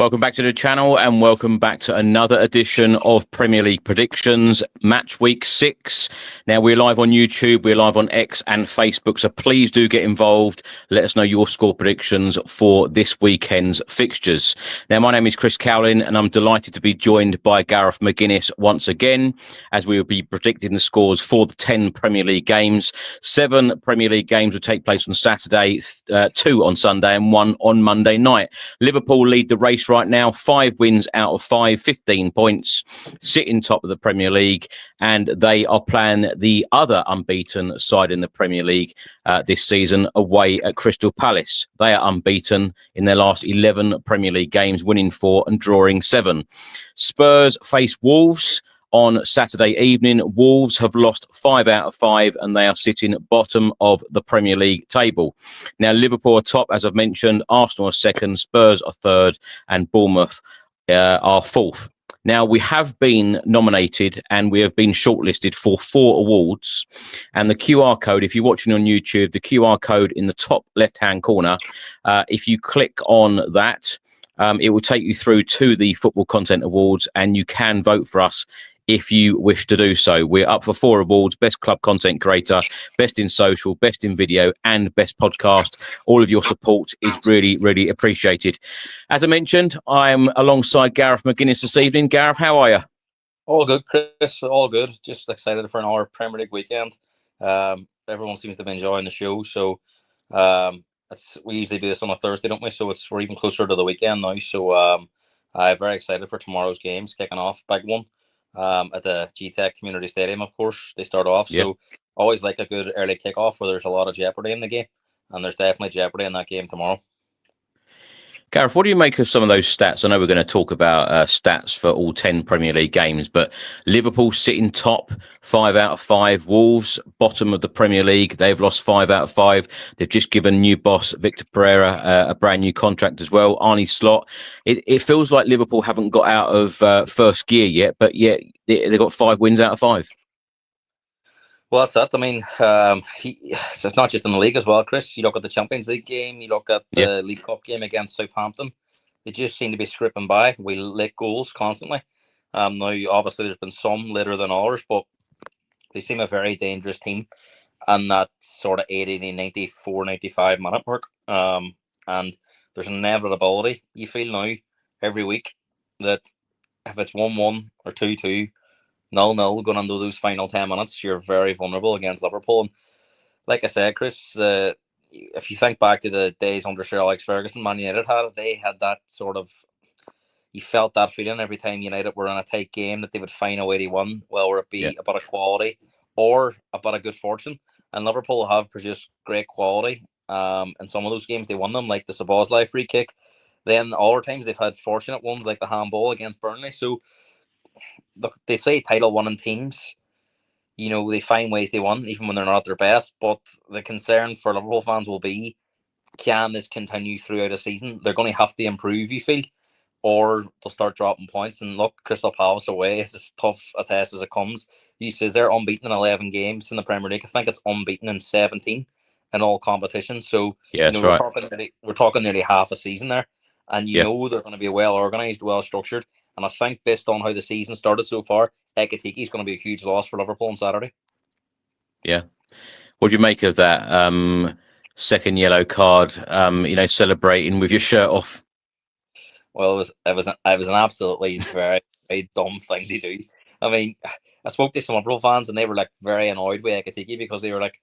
Welcome back to the channel and welcome back to another edition of Premier League Predictions, Match Week 6. Now, we're live on YouTube, we're live on X and Facebook, so please do get involved. Let us know your score predictions for this weekend's fixtures. Now, my name is Chris Cowlin and I'm delighted to be joined by Gareth McGuiness once again, as we will be predicting the scores for the 10 Premier League games. 7 Premier League games will take place on Saturday, 2 on Sunday and 1 on Monday night. Liverpool lead the race right now, 5 wins out of 5, 15 points, sitting top of the Premier League, and they are playing the other unbeaten side in the Premier League this season away at Crystal Palace. They are unbeaten in their last 11 Premier League games, winning 4 and drawing 7. Spurs face Wolves on Saturday evening. Wolves have lost 5 out of 5 and they are sitting bottom of the Premier League table. Now, Liverpool are top, as I've mentioned. Arsenal are second, Spurs are third, and Bournemouth are fourth. Now, we have been nominated and we have been shortlisted for 4 awards. And the QR code, if you're watching on YouTube, the QR code in the top left-hand corner, if you click on that, it will take you through to the Football Content Awards and you can vote for us if you wish to do so. We're up for 4 awards: Best Club Content Creator, Best in Social, Best in Video, and Best Podcast. All of your support is really, really appreciated. As I mentioned, I'm alongside Gareth McGuiness this evening. Gareth, how are you? All good, Chris. All good. Just excited for another Premier League weekend. Everyone seems to be enjoying the show. So we usually do this on a Thursday, don't we? So we're even closer to the weekend now. So I'm very excited for tomorrow's games, kicking off, big one. At the G-Tech Community Stadium, of course, they start off. Yep. So always like a good early kickoff where there's a lot of jeopardy in the game. And there's definitely jeopardy in that game tomorrow. Gareth, what do you make of some of those stats? I know we're going to talk about stats for all 10 Premier League games, but Liverpool sitting top, 5 out of 5. Wolves, bottom of the Premier League. They've lost 5 out of 5. They've just given new boss Victor Pereira a brand new contract as well. Arne Slot. It feels like Liverpool haven't got out of first gear yet, but yet they've got 5 wins out of 5. Well, that's it. I mean, it's not just in the league as well, Chris. You look at the Champions League game, you look at the League Cup game against Southampton. They just seem to be scraping by. We lick goals constantly. Now, obviously, there's been some later than ours, but they seem a very dangerous team. And that sort of 80, 94, 95 minute mark. And there's an inevitability, you feel now, every week, that if it's 1-1 or 2-2, 0-0 going into those final 10 minutes, you're very vulnerable against Liverpool. And like I said, Chris, if you think back to the days under Sir Alex Ferguson, Man Utd they had that sort of, you felt that feeling every time United were in a tight game that they would find a way to win, whether it be a bit of quality or a bit of good fortune. And Liverpool have produced great quality. In some of those games, they won them, like the Szoboszlai free kick. Then other times they've had fortunate ones, like the handball against Burnley. So look, they say title-winning teams, you know, they find ways they win, even when they're not at their best. But the concern for Liverpool fans will be, can this continue throughout a season? They're going to have to improve, you feel, or they'll start dropping points. And look, Crystal Palace away is as tough a test as it comes. He says they're unbeaten in 11 games in the Premier League. I think it's unbeaten in 17 in all competitions. So we're talking nearly half a season there. And you know they're going to be well organised, well structured. And I think based on how the season started so far, Ekitike is going to be a huge loss for Liverpool on Saturday. Yeah. What do you make of that second yellow card, celebrating with your shirt off? Well, it was an absolutely very, very dumb thing to do. I mean, I spoke to some Liverpool fans and they were like very annoyed with Ekitike because they were like,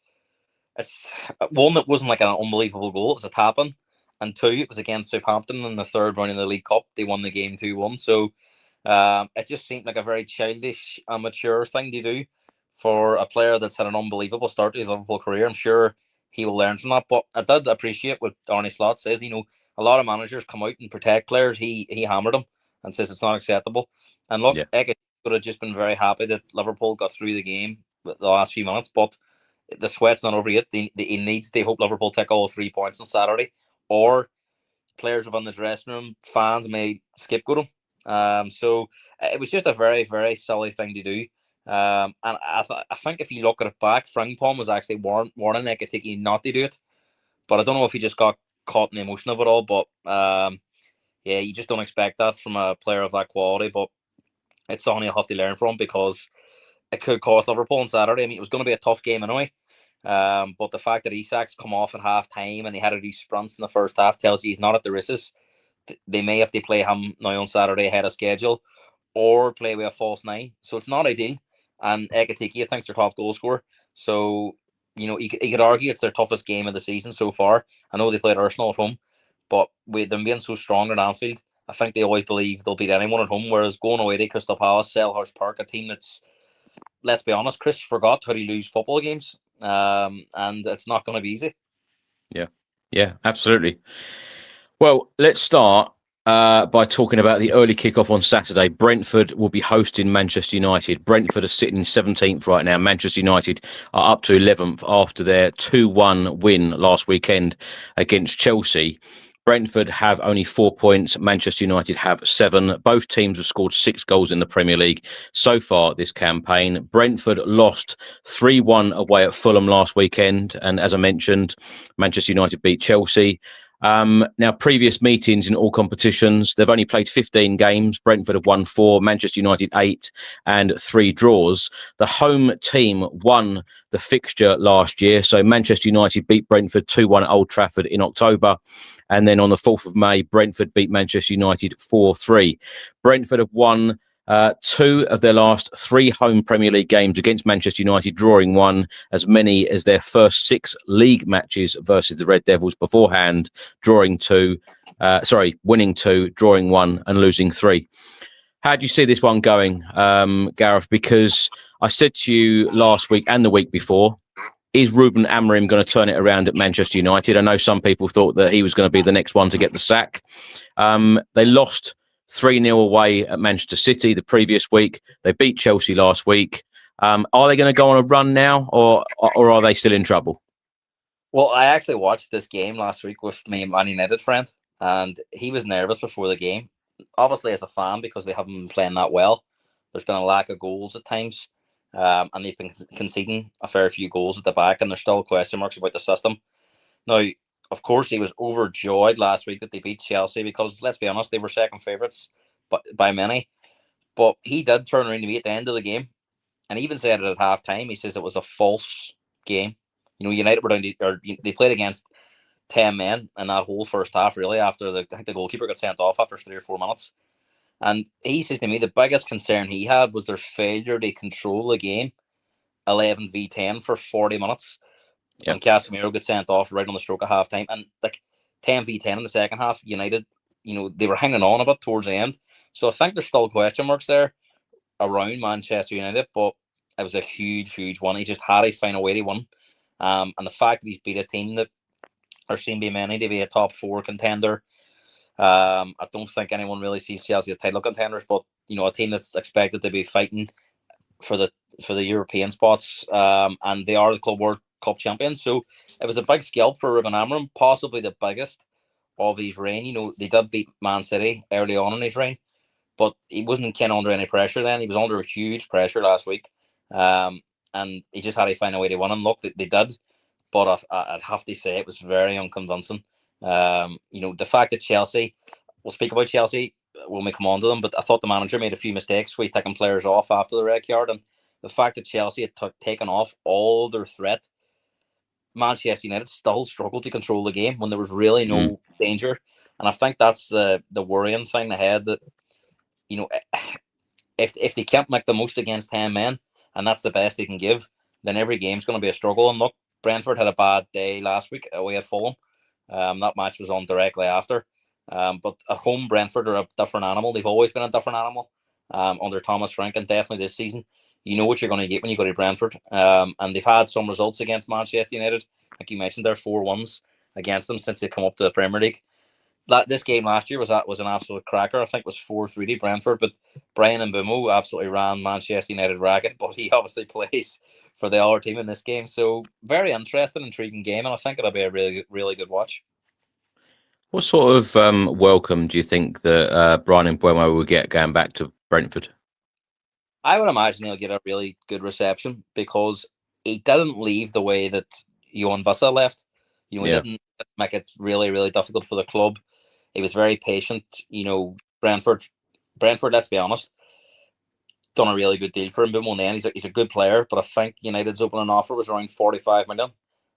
it's one, that wasn't like an unbelievable goal, it was a tap-in. And 2, it was against Southampton in the 3rd round of the League Cup. They won the game 2-1. So it just seemed like a very childish, amateur thing to do for a player that's had an unbelievable start to his Liverpool career. I'm sure he will learn from that. But I did appreciate what Arne Slot says. You know, a lot of managers come out and protect players. He hammered them and says it's not acceptable. And look, Ekitike would have just been very happy that Liverpool got through the game the last few minutes. But the sweat's not over yet. He needs to hope Liverpool take all 3 points on Saturday, or players within the dressing room, fans may scapegoat him. So it was just a very, very silly thing to do. And I think if you look at it back, Frimpong was actually warning Ekitike not to do it. But I don't know if he just got caught in the emotion of it all. But yeah, you just don't expect that from a player of that quality. But it's something you'll have to learn from, because it could cost Liverpool on Saturday. I mean, it was going to be a tough game anyway. But the fact that Isak's come off at half time and he had to do sprints in the first half tells you he's not at the races. They may have to play him now on Saturday ahead of schedule, or play with a false nine. So it's not ideal. And Ekitike, I think, is their top goal scorer. So, you could argue it's their toughest game of the season so far. I know they played Arsenal at home, but with them being so strong at Anfield, I think they always believe they'll beat anyone at home. Whereas going away to Crystal Palace, Selhurst Park, a team that's, let's be honest, Chris forgot how to lose football games. And it's not going to be easy. Yeah, absolutely. Well, let's start by talking about the early kickoff on Saturday. Brentford will be hosting Manchester United. Brentford are sitting 17th right now. Manchester United are up to 11th after their 2-1 win last weekend against Chelsea. Brentford have only 4 points. Manchester United have 7. Both teams have scored 6 goals in the Premier League so far this campaign. Brentford lost 3-1 away at Fulham last weekend. And as I mentioned, Manchester United beat Chelsea. Now, previous meetings in all competitions, they've only played 15 games. Brentford have won 4, Manchester United 8, and 3 draws. The home team won the fixture last year. So Manchester United beat Brentford 2-1 at Old Trafford in October. And then on the 4th of May, Brentford beat Manchester United 4-3. Brentford have won 2 of their last 3 home Premier League games against Manchester United, drawing 1, as many as their first 6 league matches versus the Red Devils beforehand, winning 2, drawing 1, and losing 3. How do you see this one going, Gareth? Because I said to you last week and the week before, is Ruben Amorim going to turn it around at Manchester United? I know some people thought that he was going to be the next one to get the sack. They lost 3-0 away at Manchester City the previous week. They beat Chelsea last week. Are they going to go on a run now, or are they still in trouble? Well, I actually watched this game last week with my Man Utd friend, and he was nervous before the game. Obviously, as a fan, because they haven't been playing that well. There's been a lack of goals at times, and they've been conceding a fair few goals at the back, and there's still question marks about the system. Now, of course, he was overjoyed last week that they beat Chelsea, because, let's be honest, they were second favourites by many. But he did turn around to me at the end of the game, and he even said it at half time. He says it was a false game. United were down they played against 10 men in that whole first half, really, after I think the goalkeeper got sent off after 3 or 4 minutes. And he says to me the biggest concern he had was their failure to control the game 11v10 for 40 minutes. Yep. And Casemiro got sent off right on the stroke of half time. And 10v10 in the second half, United, they were hanging on a bit towards the end. So I think there's still question marks there around Manchester United, but it was a huge, huge one. He just had to find a way to win. And the fact that he's beat a team that are seen to be many to be a top 4 contender. I don't think anyone really sees Chelsea as title contenders, but a team that's expected to be fighting for the European spots, and they are the Club World Cup champions. So it was a big scalp for Ruben Amorim, possibly the biggest of his reign. They did beat Man City early on in his reign, but he wasn't under any pressure then. He was under huge pressure last week, and he just had to find a way to win. And look, they did, but I'd have to say it was very unconvincing. The fact that Chelsea, we'll speak about Chelsea when we come on to them, but I thought the manager made a few mistakes with taking players off after the red card, and the fact that Chelsea had taken off all their threat, Manchester United still struggled to control the game when there was really no danger. And I think that's the worrying thing ahead, that if they can't make the most against 10 men, and that's the best they can give, then every game's going to be a struggle. And look, Brentford had a bad day last week away at Fulham. That match was on directly after. But at home, Brentford are a different animal. They've always been a different animal under Thomas Frank, and definitely this season. You know what you're going to get when you go to Brentford. And they've had some results against Manchester United. Like you mentioned, they're 4-1s against them since they come up to the Premier League. This game last year was an absolute cracker. I think it was 4-3 to Brentford, but Brian Mbeumo absolutely ran Manchester United ragged, but he obviously plays for the other team in this game. So very interesting, intriguing game, and I think it'll be a really, really good watch. What sort of welcome do you think that Brian Mbeumo will get going back to Brentford? I would imagine he'll get a really good reception, because he didn't leave the way that Johan Vissa left. He didn't make it really, really difficult for the club. He was very patient. Brentford, let's be honest, done a really good deal for him. But in the end, he's a good player. But I think United's opening offer was around 45 million,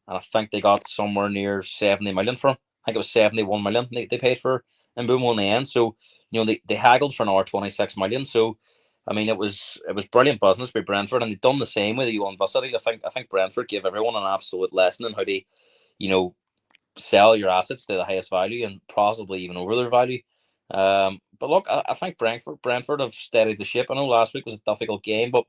and I think they got somewhere near 70 million for him. I think it was 71 million they paid for Mbeumo in the end. So they haggled for another 26 million. So I mean, it was brilliant business by Brentford, and they've done the same with the Johan Vissel. I think Brentford gave everyone an absolute lesson in how to, sell your assets to the highest value and possibly even over their value. But look, I think Brentford have steadied the ship. I know last week was a difficult game, but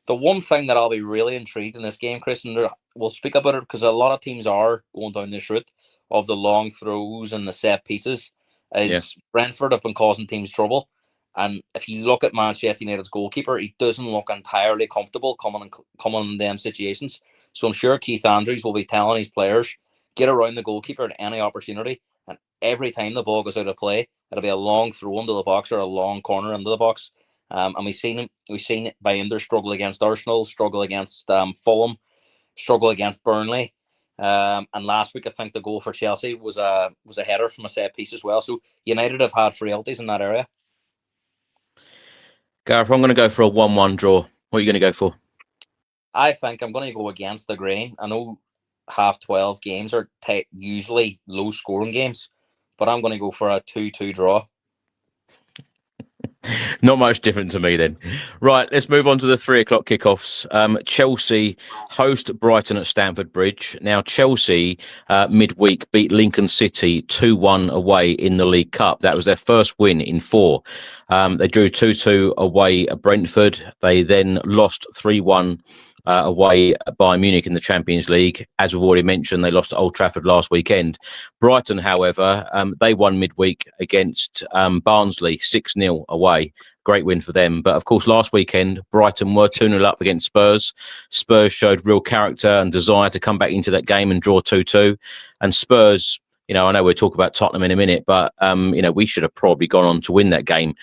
the one thing that I'll be really intrigued in this game, Chris, and we'll speak about it because a lot of teams are going down this route of the long throws and the set pieces, is Brentford have been causing teams trouble. And if you look at Manchester United's goalkeeper, he doesn't look entirely comfortable coming in them situations. So I'm sure Keith Andrews will be telling his players, get around the goalkeeper at any opportunity. And every time the ball goes out of play, it'll be a long throw into the box or a long corner into the box. And we've seen Baynder struggle against Arsenal, struggle against Fulham, struggle against Burnley. And last week, I think the goal for Chelsea was a header from a set piece as well. So United have had frailties in that area. Gareth, I'm going to go for a 1-1 draw. What are you going to go for? I think I'm going to go against the grain. I know 12 games are usually low-scoring games, but I'm going to go for a 2-2 draw. Not much different to me then. Right, let's move on to the 3 o'clock kickoffs. Chelsea host Brighton at Stamford Bridge. Now, Chelsea midweek beat Lincoln City 2-1 away in the League Cup. That was their first win in 4. They drew 2-2 away at Brentford. They then lost 3-1 away at Bayern Munich in the Champions League. As we've already mentioned, they lost at Old Trafford last weekend. Brighton, however, they won midweek against Barnsley 6-0 away. Great win for them. But of course, last weekend, Brighton were 2-0 up against Spurs. Spurs showed real character and desire to come back into that game and draw 2-2. And Spurs, I know we'll talk about Tottenham in a minute, but, we should have probably gone on to win that game.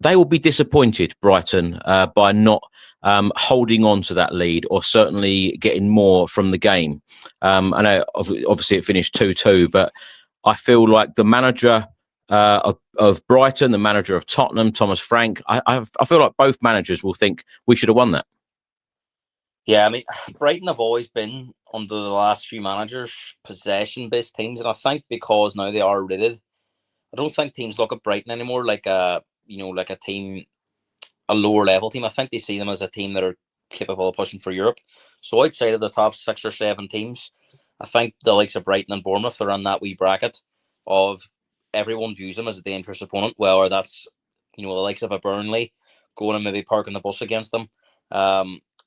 They will be disappointed, Brighton, by not holding on to that lead or certainly getting more from the game. I know, obviously, it finished 2-2, but I feel like the manager of Brighton, the manager of Tottenham, Thomas Frank, I feel like both managers will think we should have won that. Yeah, I mean, Brighton have always been, under the last few managers, possession-based teams, and I think because now they are rated, I don't think teams look at Brighton anymore like a team, a lower level team. I think they see them as a team that are capable of pushing for Europe. So outside of the top 6 or 7 teams, I think the likes of Brighton and Bournemouth are in that wee bracket of everyone views them as a dangerous opponent. Whether that's the likes of a Burnley going and maybe parking the bus against them,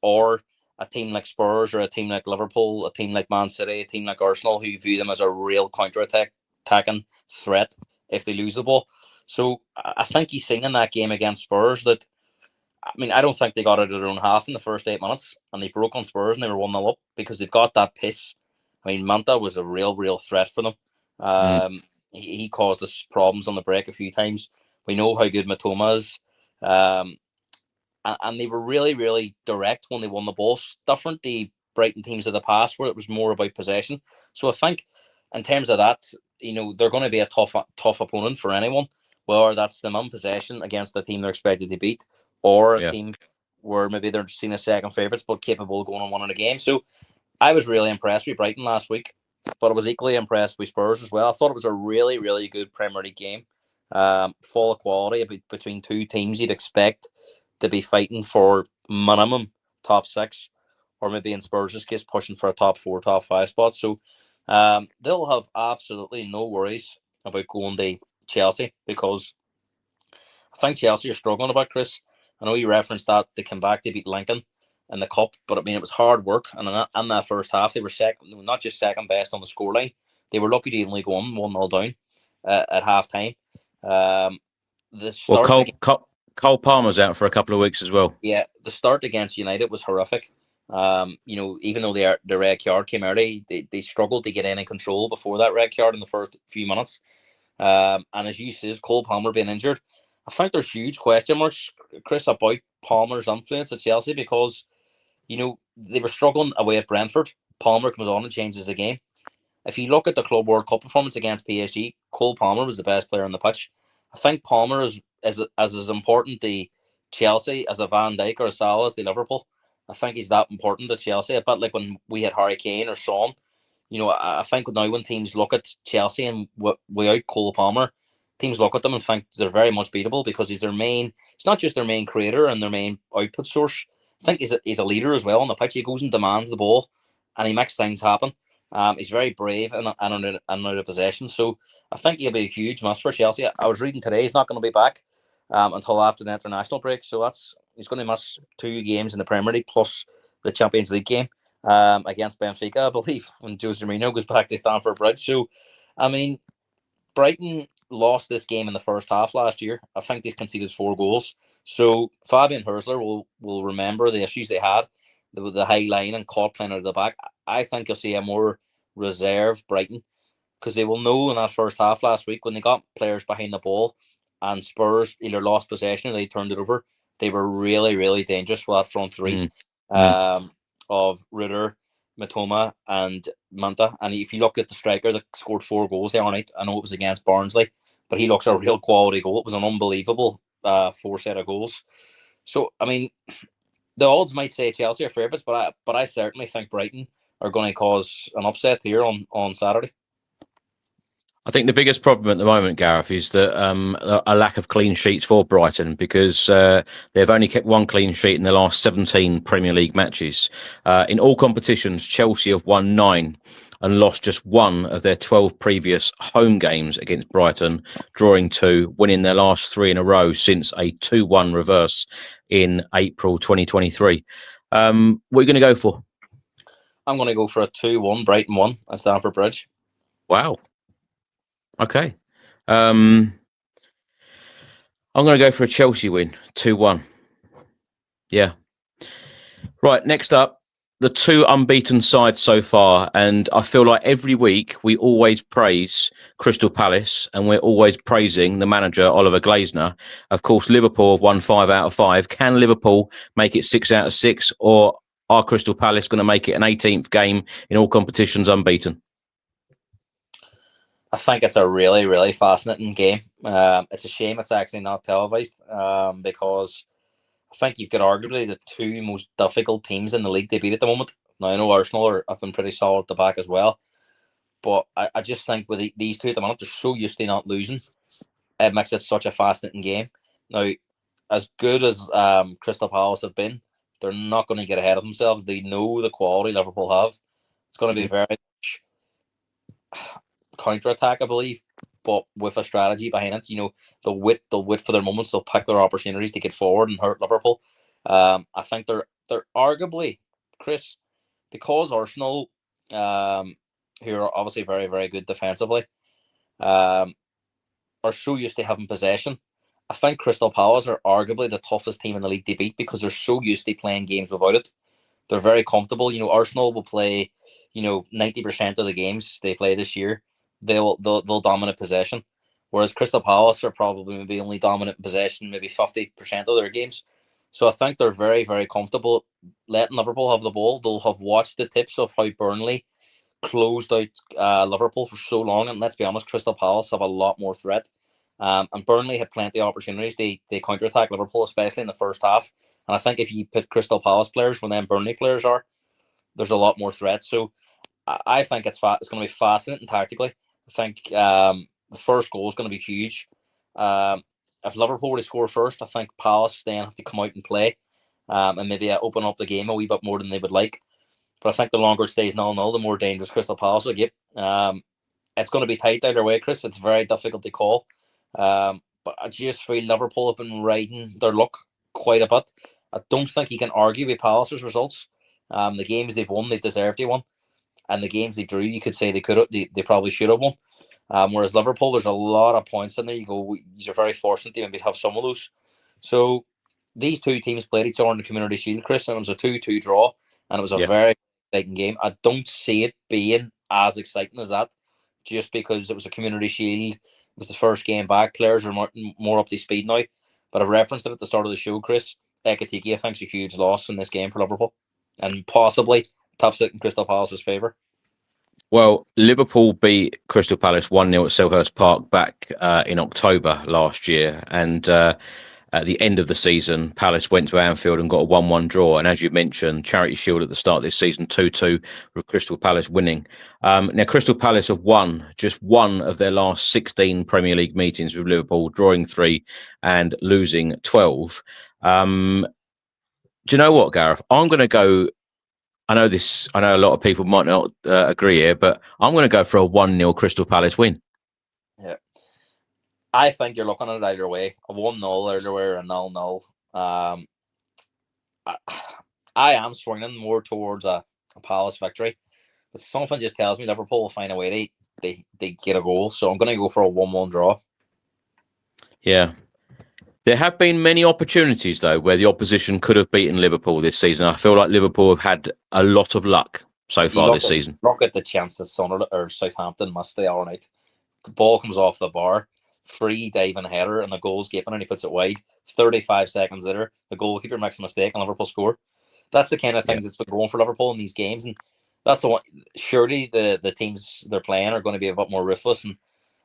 or a team like Spurs or a team like Liverpool, a team like Man City, a team like Arsenal, who view them as a real attacking threat if they lose the ball. So I think he's seen in that game against Spurs that, I don't think they got out of their own half in the first 8 minutes, and they broke on Spurs and they were 1-0 up because they've got that pace. Manta was a real threat for them. He caused us problems on the break a few times. We know how good Matoma is. And they were really direct when they won the ball. Different the Brighton teams of the past where it was more about possession. So I think in terms of that, they're going to be a tough opponent for anyone. Whether that's them in possession against the team they're expected to beat, or a team where maybe they're seen as second favourites but capable of going and winning a game. So I was really impressed with Brighton last week, but I was equally impressed with Spurs as well. I thought it was a really good Premier League game. Full of quality between two teams you'd expect to be fighting for minimum top 6, or maybe in Spurs' case pushing for a top 4, top 5 spot. So they'll have absolutely no worries about going to Chelsea, because I think Chelsea are struggling about, Chris. I know you referenced that they came back to beat Lincoln in the cup, but it was hard work, and in that first half they were not just second best on the scoreline, they were lucky to only go on 1-0 down at half time. Cole Palmer's out for a couple of weeks as well. Yeah, the start against United was horrific. Even though the red card came early, they struggled to get any control before that red card in the first few minutes. And as you said, Cole Palmer being injured, I think there's huge question marks, Chris, about Palmer's influence at Chelsea, because they were struggling away at Brentford. Palmer comes on and changes the game. if you look at the Club World Cup performance against PSG, Cole Palmer was the best player on the pitch. I think Palmer is as important to Chelsea as a Van Dijk or a Salah as to Liverpool. I think he's that important to Chelsea. A bit like when we had Harry Kane or Son. I think now when teams look at Chelsea and without Cole Palmer, teams look at them and think they're very much beatable because he's not just their main creator and their main output source. I think he's a leader as well on the pitch. He goes and demands the ball and he makes things happen. He's very brave and out of possession. So I think he'll be a huge must for Chelsea. I was reading today he's not going to be back until after the international break. So he's going to miss 2 games in the Premier League plus the Champions League game against Benfica, I believe, when Jose Mourinho goes back to Stamford Bridge. So, I mean, Brighton lost this game in the first half last year. I think they conceded 4 goals. So Fabian Herzler will remember the issues they had with the high line and caught playing out of the back. I think you'll see a more reserved Brighton because they will know in that first half last week when they got players behind the ball and Spurs either lost possession or they turned it over. They were really, really dangerous with that front three of Rutter, Matoma and Manta. And if you look at the striker that scored 4 goals the other night, I know it was against Barnsley, but he looks a real quality goal. It was an unbelievable 4 set of goals. So, I mean, the odds might say Chelsea are favourites, but I certainly think Brighton are going to cause an upset here on Saturday. I think the biggest problem at the moment, Gareth, is that a lack of clean sheets for Brighton because they've only kept 1 clean sheet in the last 17 Premier League matches. In all competitions, Chelsea have won 9 and lost just 1 of their 12 previous home games against Brighton, drawing 2, winning their last 3 in a row since a 2-1 reverse in April 2023. What are you going to go for? I'm going to go for a 2-1 Brighton 1 at Stamford Bridge. Wow. Okay. I'm going to go for a Chelsea win, 2-1. Yeah. Right, next up, the 2 unbeaten sides so far. And I feel like every week we always praise Crystal Palace and we're always praising the manager, Oliver Glasner. Of course, Liverpool have won 5 out of 5. Can Liverpool make it 6 out of 6? Or are Crystal Palace going to make it an 18th game in all competitions unbeaten? I think it's a really, really fascinating game. It's a shame it's actually not televised because I think you've got arguably the 2 most difficult teams in the league to beat at the moment. Now, I know Arsenal have been pretty solid at the back as well, but I just think with these 2 at the moment, they're so used to not losing. It makes it such a fascinating game. Now, as good as Crystal Palace have been, they're not going to get ahead of themselves. They know the quality Liverpool have. It's going to be very much counter-attack, I believe, but with a strategy behind it. They'll wait for their moments. They'll pick their opportunities to get forward and hurt Liverpool. I think they're arguably, Chris, because Arsenal, who are obviously very, very good defensively, are so used to having possession. I think Crystal Palace are arguably the toughest team in the league to beat because they're so used to playing games without it. They're very comfortable. Arsenal will play, 90% of the games they play this year. They'll dominate possession, whereas Crystal Palace are probably maybe only dominant possession maybe 50% of their games. So I think they're very, very comfortable letting Liverpool have the ball. They'll have watched the tips of how Burnley closed out Liverpool for so long, and let's be honest, Crystal Palace have a lot more threat. And Burnley had plenty of opportunities. They counter-attack Liverpool, especially in the first half. And I think if you put Crystal Palace players when them Burnley players are, there's a lot more threat. So I think it's going to be fascinating tactically. I think the first goal is going to be huge. If Liverpool were to score first, I think Palace then have to come out and play and maybe open up the game a wee bit more than they would like. But I think the longer it stays 0-0, the more dangerous Crystal Palace will get. It's going to be tight either way, Chris. It's very difficult to call. But I just feel Liverpool have been riding their luck quite a bit. I don't think you can argue with Palace's results. The games they've won, they've deserved to win. And the games they drew, you could say they probably should have won. Whereas Liverpool, there's a lot of points in there. You're very fortunate to maybe have some of those. So these 2 teams played each other in the Community Shield, Chris, and it was a 2-2 draw. And it was a very exciting game. I don't see it being as exciting as that, just because it was a Community Shield. It was the first game back. Players are more up to speed now. But I've referenced it at the start of the show, Chris. Ekitike, I think, is a huge loss in this game for Liverpool. And possibly tops it in Crystal Palace's favour. Well, Liverpool beat Crystal Palace 1-0 at Selhurst Park back in October last year. And at the end of the season, Palace went to Anfield and got a 1-1 draw. And as you mentioned, Charity Shield at the start of this season, 2-2, with Crystal Palace winning. Now, Crystal Palace have won just one of their last 16 Premier League meetings with Liverpool, drawing 3 and losing 12. Do you know what, Gareth? I'm going to go. I know a lot of people might not agree here, but I'm going to go for a 1-0 Crystal Palace win. Yeah. I think you're looking at it either way. A 1-0 either way or a 0-0. I am swinging more towards a Palace victory. But something just tells me Liverpool will find a way they get a goal. So I'm going to go for a 1-1 draw. Yeah. There have been many opportunities, though, where the opposition could have beaten Liverpool this season. I feel like Liverpool have had a lot of luck so far this season. Look at the chance that Sunderland or Southampton missed the other night. The ball comes off the bar, free diving header, and the goal's gaping, and he puts it wide. 35 seconds later, the goalkeeper makes a mistake, and Liverpool score. That's the kind of things that's been going for Liverpool in these games, and that's surely the teams they're playing are going to be a bit more ruthless, and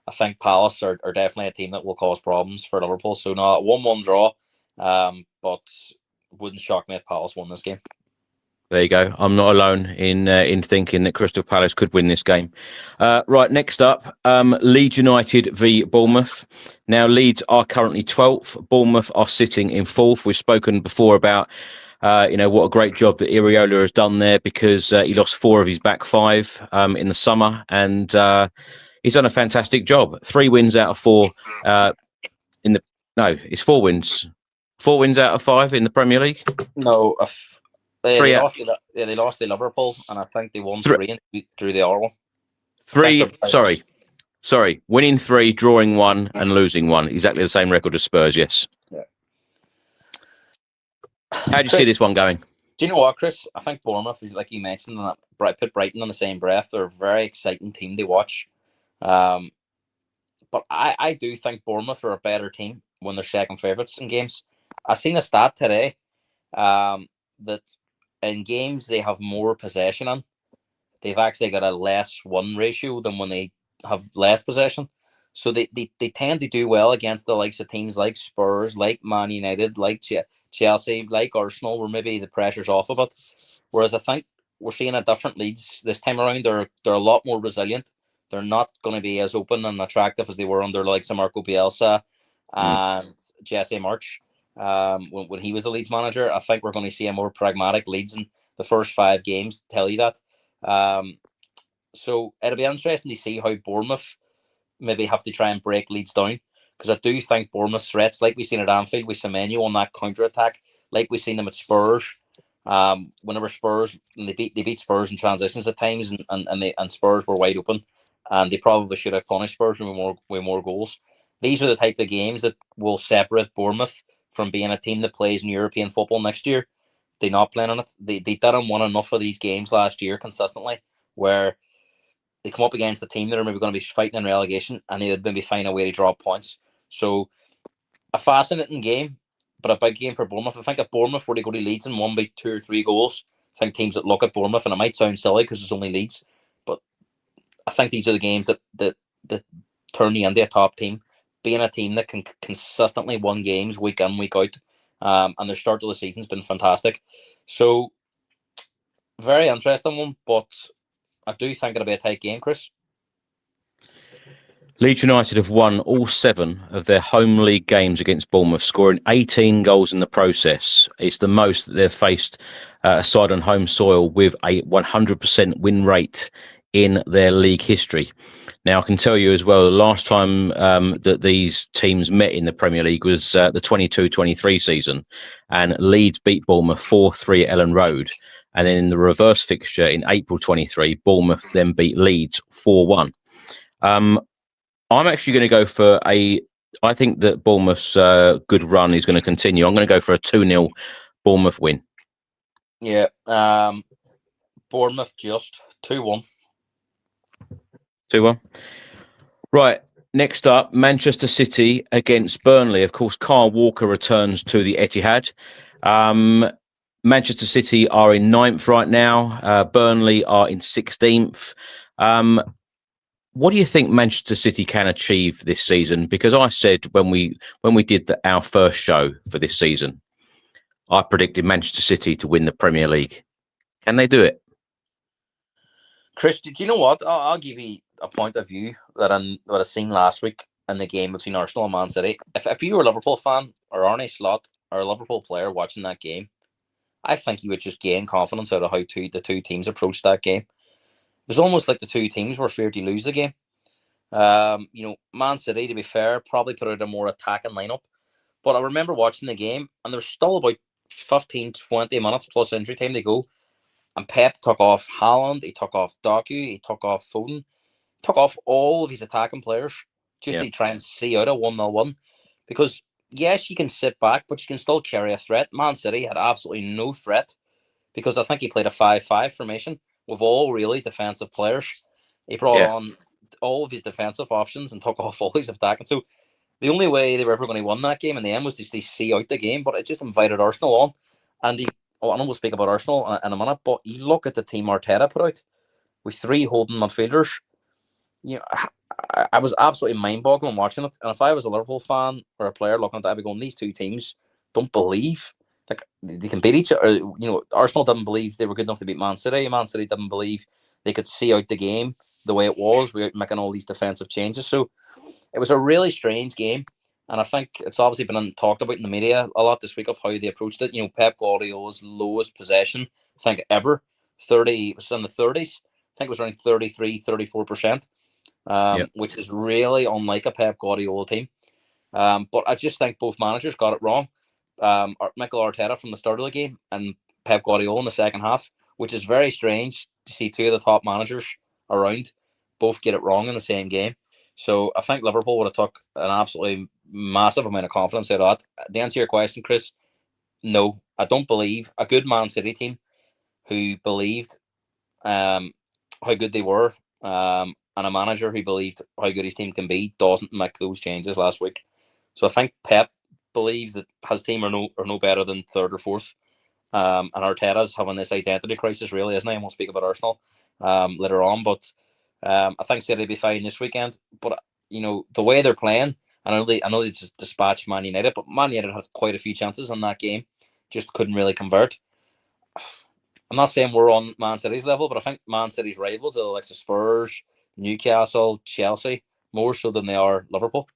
I think Palace are definitely a team that will cause problems for Liverpool. So no, a 1-1 draw, but wouldn't shock me if Palace won this game. There you go. I'm not alone in thinking that Crystal Palace could win this game. Right, next up, Leeds United v Bournemouth. Now, Leeds are currently 12th. Bournemouth are sitting in 4th. We've spoken before about what a great job that Iriola has done there, because he lost 4 of his back 5 in the summer, and he's done a fantastic job. 3 wins out of 4 it's 4 wins. 4 wins out of 5 in the Premier League. No, they lost to Liverpool, and I think they won 3 and drew the other one. 3. Sorry. Winning 3, drawing 1, and losing 1. Exactly the same record as Spurs. Yes. Yeah. How do you see this one going? Do you know what, Chris? I think Bournemouth, like you mentioned, put Brighton on the same breath. They're a very exciting team to watch. But I do think Bournemouth are a better team when they're second favourites in games. I seen a stat today that in games they have more possession in, they've actually got a less win ratio than when they have less possession. So they tend to do well against the likes of teams like Spurs, like Man Utd, like Chelsea, like Arsenal, where maybe the pressure's off a bit. Whereas I think we're seeing a different Leeds this time around. They're a lot more resilient. They're not going to be as open and attractive as they were under like Marco Bielsa and Jesse March when he was the Leeds manager. I think we're going to see a more pragmatic Leeds in the first 5 games, tell you that. So it'll be interesting to see how Bournemouth maybe have to try and break Leeds down, because I do think Bournemouth threats, like we've seen at Anfield with Semenyo on that counter-attack, like we've seen them at Spurs. Whenever Spurs, they beat Spurs in transitions at times, and Spurs were wide open, and they probably should have punished Spurs with more goals. These are the type of games that will separate Bournemouth from being a team that plays in European football next year. They're not playing on it. They didn't win enough of these games last year consistently, where they come up against a team that are maybe going to be fighting in relegation, and they would maybe find a way to drop points. So a fascinating game, but a big game for Bournemouth. I think if Bournemouth were to go to Leeds and won by 2 or 3 goals, I think teams that look at Bournemouth, and it might sound silly because it's only Leeds, but I think these are the games that turn you into a top team, being a team that can consistently win games week in, week out. And their start to the season's been fantastic. So very interesting one, but I do think it'll be a tight game, Chris. Leeds United have won all 7 of their home league games against Bournemouth, scoring 18 goals in the process. It's the most that they've faced a side on home soil with a 100% win rate in their league history. Now, I can tell you as well, the last time that these teams met in the Premier League was the 22-23 season, and Leeds beat Bournemouth 4-3 at Ellen Road. And then in the reverse fixture in April 23, Bournemouth then beat Leeds 4-1. I'm actually going to go for I think that Bournemouth's good run is going to continue. I'm going to go for a 2-0 Bournemouth win. Yeah. Bournemouth just 2-1. 2-1. Right. Next up, Manchester City against Burnley. Of course, Kyle Walker returns to the Etihad. Manchester City are in 9th right now. Burnley are in 16th. What do you think Manchester City can achieve this season? Because I said when we did our first show for this season, I predicted Manchester City to win the Premier League. Can they do it? Chris, do you know what? I'll give you a point of view that I seen last week in the game between Arsenal and Man City. If you were a Liverpool fan or Arne Slot or a Liverpool player watching that game, I think you would just gain confidence out of how the two teams approached that game. It was almost like the two teams were feared to lose the game. Man City, to be fair, probably put out a more attacking lineup. But I remember watching the game, and there's still about 15, 20 minutes plus injury time to go. And Pep took off Haaland, he took off Doku, he took off Foden, took off all of his attacking players just to try and see out a 1-0 Because, yes, you can sit back, but you can still carry a threat. Man City had absolutely no threat because I think he played a 5-5 formation with all really defensive players. He brought on all of his defensive options and took off all his attacking. So the only way they were ever going to win that game in the end was just to see out the game, but it just invited Arsenal on. And I know we'll speak about Arsenal in a minute, but you look at the team Arteta put out with 3 holding midfielders. I was absolutely mind-boggling watching it. And if I was a Liverpool fan or a player looking at that, I'd be going, these two teams don't believe like they can beat each other. Arsenal didn't believe they were good enough to beat Man City. Man City didn't believe they could see out the game the way it was without making all these defensive changes. So it was a really strange game. And I think it's obviously been talked about in the media a lot this week of how they approached it. Pep Guardiola's lowest possession, I think, ever. It was in the 30s. I think it was around 33, 34%, which is really unlike a Pep Guardiola team. But I just think both managers got it wrong. Mikel Arteta from the start of the game and Pep Guardiola in the second half, which is very strange to see two of the top managers around both get it wrong in the same game. So I think Liverpool would have took an absolutely massive amount of confidence out of that. To answer your question, Chris, no, I don't believe a good Man City team who believed how good they were and a manager who believed how good his team can be doesn't make those changes last week. So I think Pep believes that his team are no better than third or fourth. And Arteta's having this identity crisis, really, isn't he? And we'll speak about Arsenal later on. But I think City will be fine this weekend. But the way they're playing, I know they just dispatched Man United, but Man United had quite a few chances in that game, just couldn't really convert. I'm not saying we're on Man City's level, but I think Man City's rivals are like Spurs, Newcastle, Chelsea, more so than they are Liverpool.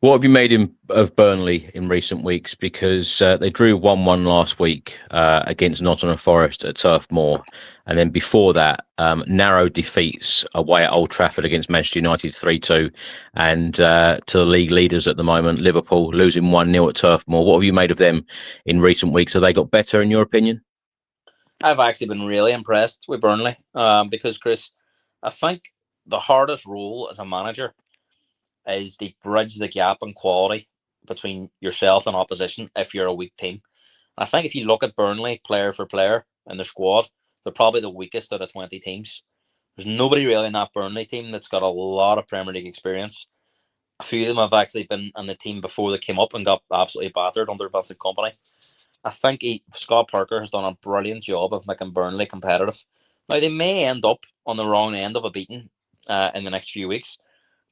What have you made of Burnley in recent weeks? Because they drew 1-1 last week against Nottingham Forest at Turf Moor. And then before that, narrow defeats away at Old Trafford against Manchester United 3-2. And to the league leaders at the moment, Liverpool losing 1-0 at Turf Moor. What have you made of them in recent weeks? Have they got better in your opinion? I've actually been really impressed with Burnley because, Chris, I think the hardest role as a manager is to bridge the gap in quality between yourself and opposition if you're a weak team. I think if you look at Burnley player for player in their squad, they're probably the weakest out of 20 teams. There's nobody really in that Burnley team that's got a lot of Premier League experience. A few of them have actually been in the team before they came up and got absolutely battered under Vincent Kompany. I think Scott Parker has done a brilliant job of making Burnley competitive. Now, they may end up on the wrong end of a beating in the next few weeks.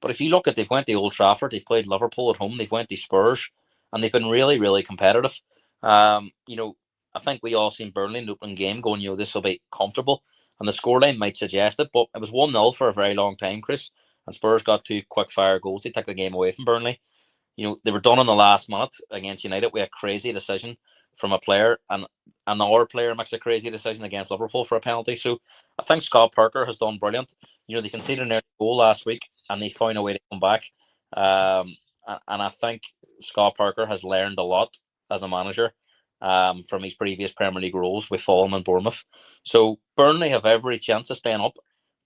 But if you look at, they've went to Old Trafford, they've played Liverpool at home, they've went to Spurs, and they've been really, really competitive. I think we all seen Burnley in the opening game going, this will be comfortable. And the scoreline might suggest it, but it was 1-0 for a very long time, Chris. And Spurs got 2 quick-fire goals to take the game away from Burnley. They were done in the last minute against United. We had a crazy decision from a player, and another player makes a crazy decision against Liverpool for a penalty. So I think Scott Parker has done brilliant. They conceded an goal last week, and they found a way to come back. And I think Scott Parker has learned a lot as a manager from his previous Premier League roles with Fulham and Bournemouth. So Burnley have every chance of staying up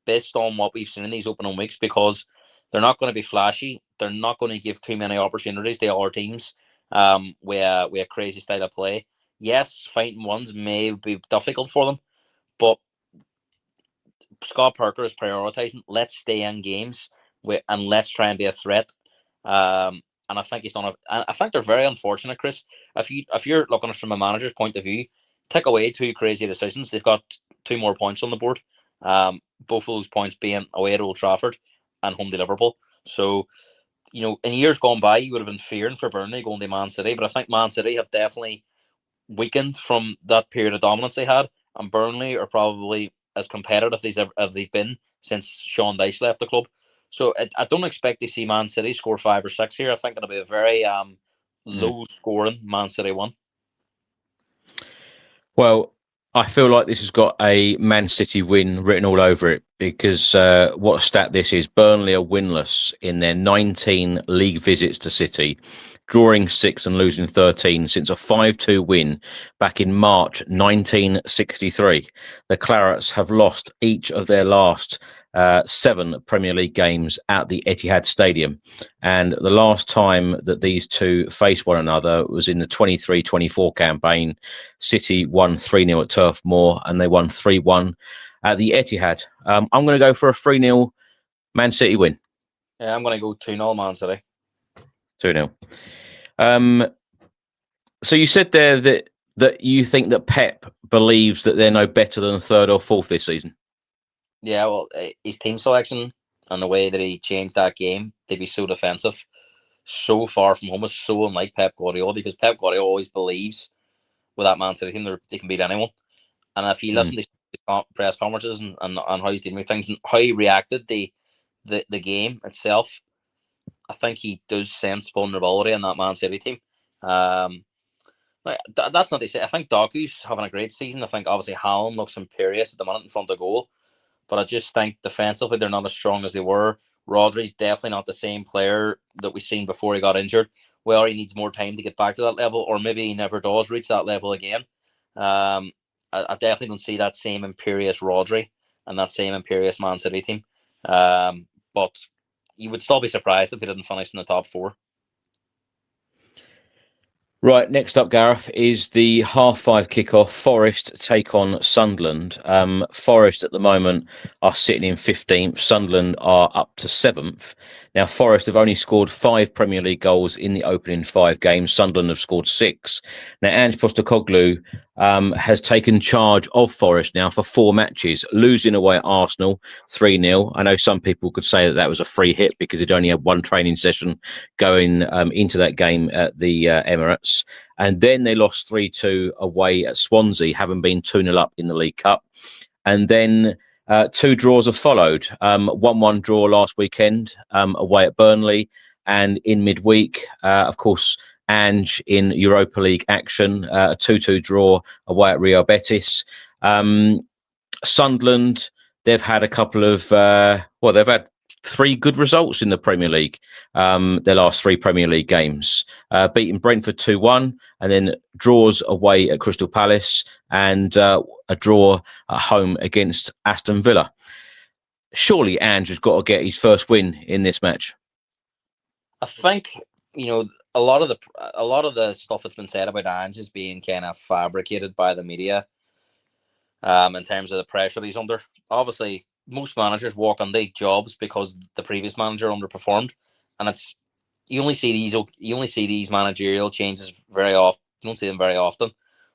based on what we've seen in these opening weeks, because they're not going to be flashy. They're not going to give too many opportunities to other teams with a crazy style of play. Yes, fighting ones may be difficult for them, but Scott Parker is prioritising. Let's stay in games and let's try and be a threat. And I think he's done it. I think they're very unfortunate, Chris. If you're looking at it from a manager's point of view, take away 2 crazy decisions, they've got 2 more points on the board. Both of those points being away at Old Trafford and home to Liverpool. So, in years gone by, you would have been fearing for Burnley going to Man City, but I think Man City have definitely weakened from that period of dominance they had, and Burnley are probably as competitive as they've been since Sean Dyche left the club. So I don't expect to see Man City score 5 or 6 here. I think it'll be a very low scoring Man City 1. Well, I feel like this has got a Man City win written all over it because what a stat this is. Burnley are winless in their 19 league visits to City, drawing 6 and losing 13 since a 5-2 win back in March 1963. The Clarets have lost each of their last 7 Premier League games at the Etihad Stadium. And the last time that these two faced one another was in the 23-24 campaign. City won 3-0 at Turf Moor and they won 3-1 at the Etihad. I'm going to go for a 3-0 Man City win. Yeah, I'm going to go 2-0 Man City. 2-0. So you said there that you think that Pep believes that they're no better than 3rd or 4th this season. Yeah, well, his team selection and the way that he changed that game to be so defensive, so far from home, is so unlike Pep Guardiola, because Pep Guardiola always believes with that Man City team they can beat anyone. And if you listen to his press conferences and how he's dealing with things and how he reacted the game itself, I think he does sense vulnerability in that Man City team. That's not to say I think Doku's having a great season. I think obviously Cowlin looks imperious at the minute in front of goal, but I just think defensively they're not as strong as they were. Rodri's definitely not the same player that we've seen before he got injured. Well, he needs more time to get back to that level, or maybe he never does reach that level again. I definitely don't see that same imperious Rodri and that same imperious Man City team. But you would still be surprised if they didn't finish in the top 4. Right, next up, Gareth, is the 5:30 kickoff. Forest take on Sunderland. Forest at the moment are sitting in 15th. Sunderland are up to 7th. Now, Forest have only scored 5 Premier League goals in the opening 5 games. Sunderland have scored 6. Now, Ange Postecoglou has taken charge of Forest now for 4 matches, losing away at Arsenal 3-0. I know some people could say that was a free hit because he'd only had 1 training session going into that game at the Emirates. And then they lost 3-2 away at Swansea, having been 2-0 up in the League Cup. And then 2 draws have followed. 1-1 draw last weekend away at Burnley. And in midweek, of course, Ange in Europa League action, a 2-2 draw away at Real Betis. Sunderland, they've had a couple of, they've had 3 good results in the Premier League, their last 3 Premier League games, beating Brentford 2-1 and then draws away at Crystal Palace and a draw at home against Aston Villa. Surely Ange has got to get his first win in this match. I think, a lot of the stuff that's been said about Ange is being kind of fabricated by the media in terms of the pressure he's under. Obviously, most managers walk on their jobs because the previous manager underperformed, and you only see these managerial changes very often. You don't see them very often,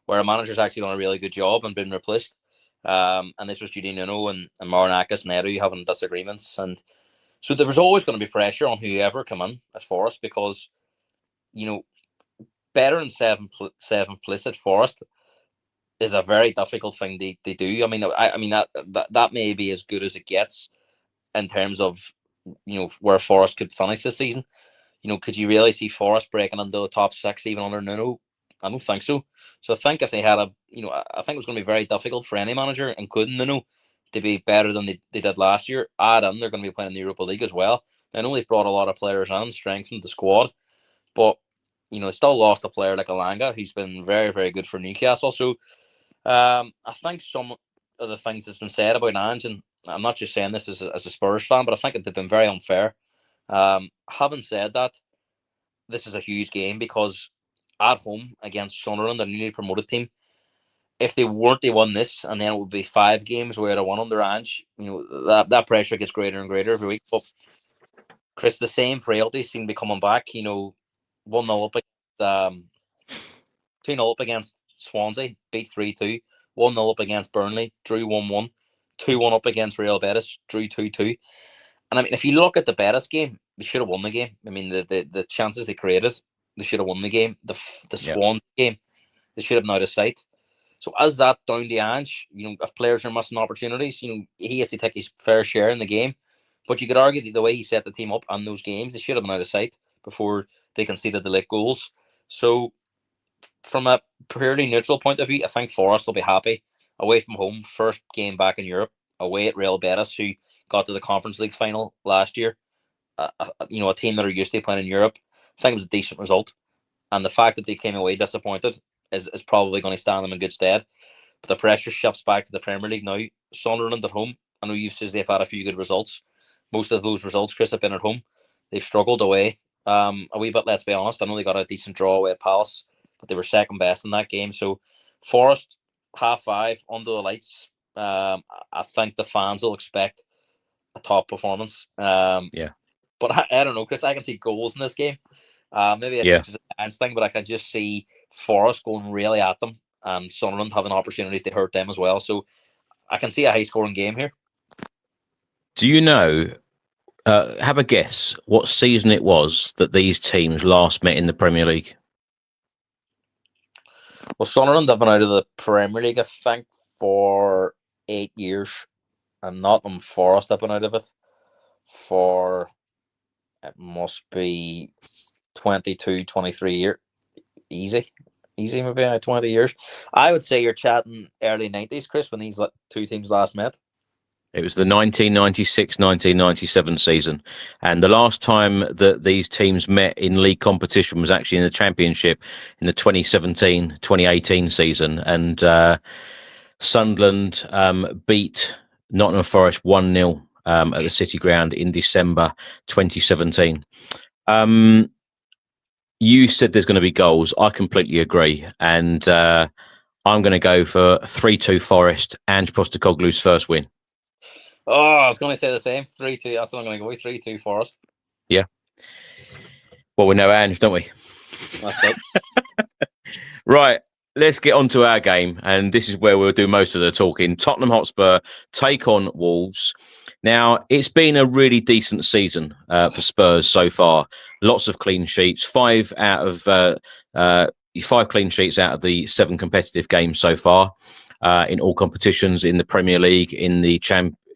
where a manager's actually done a really good job and been replaced. And this was Judy Nuno and Marinakis and Edu having disagreements, and so there was always going to be pressure on whoever come in at Forest because, better than 7th place at Forest is a very difficult thing to do. I mean, that may be as good as it gets in terms of where Forest could finish this season. Could you really see Forest breaking into the top 6 even under Nuno? I don't think so. So I think if they had I think it was going to be very difficult for any manager, including Nuno, to be better than they did last year. Add in, they're going to be playing in the Europa League as well. I know they've brought a lot of players in, strengthened the squad, but they still lost a player like Alanga, who's been very, very good for Newcastle. So I think some of the things that's been said about Ange, and I'm not just saying this as a Spurs fan, but I think they've been very unfair. Having said that, this is a huge game because at home against Sunderland, a newly promoted team, if they weren't, they won this, and then it would be 5 games where they won under Ange. That pressure gets greater and greater every week. But Chris, the same frailties seem to be coming back. 1-0 up against 2-0 up against Swansea, beat 3-2. 1-0 up against Burnley, drew 1-1. 2-1 up against Real Betis, drew 2-2. And I mean, if you look at the Betis game, they should have won the game. I mean, the chances they created, they should have won the game. The Swans game, they should have been out of sight. So as that down the Ange, if players are missing opportunities, he has to take his fair share in the game. But you could argue the way he set the team up on those games, they should have been out of sight before they conceded the late goals. So from a purely neutral point of view, I think Forest will be happy. Away from home, first game back in Europe, away at Real Betis, who got to the Conference League final last year. A team that are used to playing in Europe. I think it was a decent result. And the fact that they came away disappointed is probably going to stand them in good stead. But the pressure shifts back to the Premier League now. Sunderland at home, I know you've said they've had a few good results. Most of those results, Chris, have been at home. They've struggled away a wee bit, let's be honest. I know they got a decent draw away at Palace, but they were second best in that game. So Forest, 5:30, under the lights. I think the fans will expect a top performance. But I don't know, Chris. I can see goals in this game. Maybe it's just a dance thing, but I can just see Forest going really at them and Sunderland having opportunities to hurt them as well. So I can see a high-scoring game here. Do you know, have a guess, what season it was that these teams last met in the Premier League? Well, Sunderland have been out of the Premier League, I think, for 8 years. And Nottingham Forest have been out of it for, it must be 22, 23 years. Easy, maybe 20 years. I would say you're chatting early 90s, Chris, when these two teams last met. It was the 1996-1997 season. And the last time that these teams met in league competition was actually in the Championship in the 2017-2018 season. And Sunderland beat Nottingham Forest 1-0 at the City Ground in December 2017. You said there's going to be goals. I completely agree. And I'm going to go for 3-2 Forest, Ange Postecoglou's first win. Oh, I was going to say the same. 3-2. That's what I'm going to go with. 3-2 Forest. Yeah. Well, we know Ange, don't we? That's it. Right. Let's get on to our game. And this is where we'll do most of the talking. Tottenham Hotspur take on Wolves. Now, it's been a really decent season for Spurs so far. Lots of clean sheets. 5 clean sheets out of the 7 competitive games so far in all competitions, in the Premier League, in the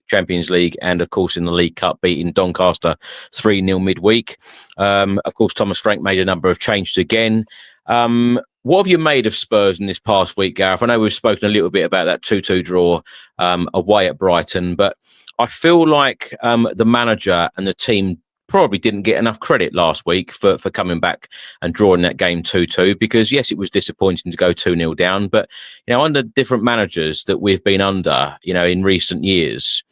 Champions League, and of course in the League Cup, beating Doncaster 3-0 midweek. Of course, Thomas Frank made a number of changes again. What have you made of Spurs in this past week, Gareth? I know we've spoken a little bit about that 2-2 draw away at Brighton, but I feel like the manager and the team probably didn't get enough credit last week for coming back and drawing that game 2-2, because yes, it was disappointing to go 2-0 down, but under different managers that we've been under in recent years,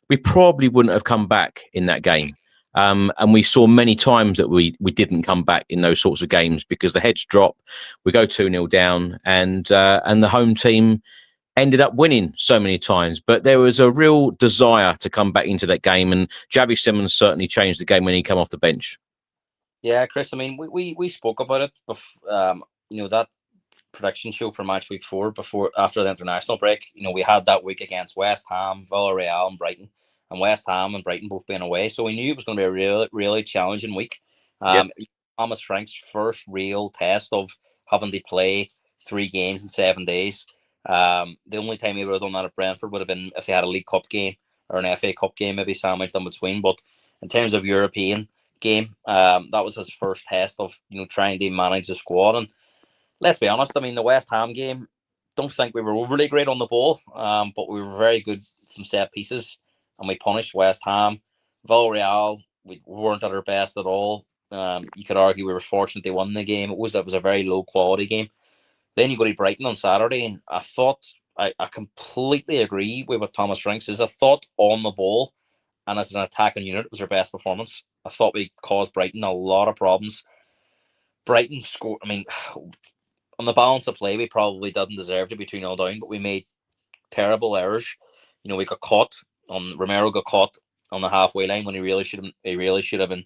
we probably wouldn't have come back in that game. And we saw many times that we didn't come back in those sorts of games because the heads drop, we go 2-0 down, and the home team ended up winning so many times. But there was a real desire to come back into that game, and Javi Simmons certainly changed the game when he came off the bench. Yeah, Chris, I mean, we spoke about it before, that prediction show for Matchweek 4 after the international break. We had that week against West Ham, Villarreal and Brighton. And West Ham and Brighton both being away. So we knew it was going to be a really, really challenging week. Thomas Frank's first real test of having to play 3 games in 7 days. The only time he would have done that at Brentford would have been if they had a League Cup game or an FA Cup game, maybe sandwiched in between. But in terms of European game, that was his first test of trying to manage the squad. And let's be honest, I mean, the West Ham game, don't think we were overly great on the ball, but we were very good from set pieces. And we punished West Ham. Villarreal, we weren't at our best at all. You could argue we were fortunate they won the game. It was a very low quality game. Then you go to Brighton on Saturday, and I thought I completely agree with what Thomas Frank says. I thought on the ball and as an attacking unit, it was our best performance. I thought we caused Brighton a lot of problems. Brighton scored. I mean, on the balance of play, we probably didn't deserve to be 2-0 down, but we made terrible errors. We got caught. Romero got caught on the halfway line when he really should have been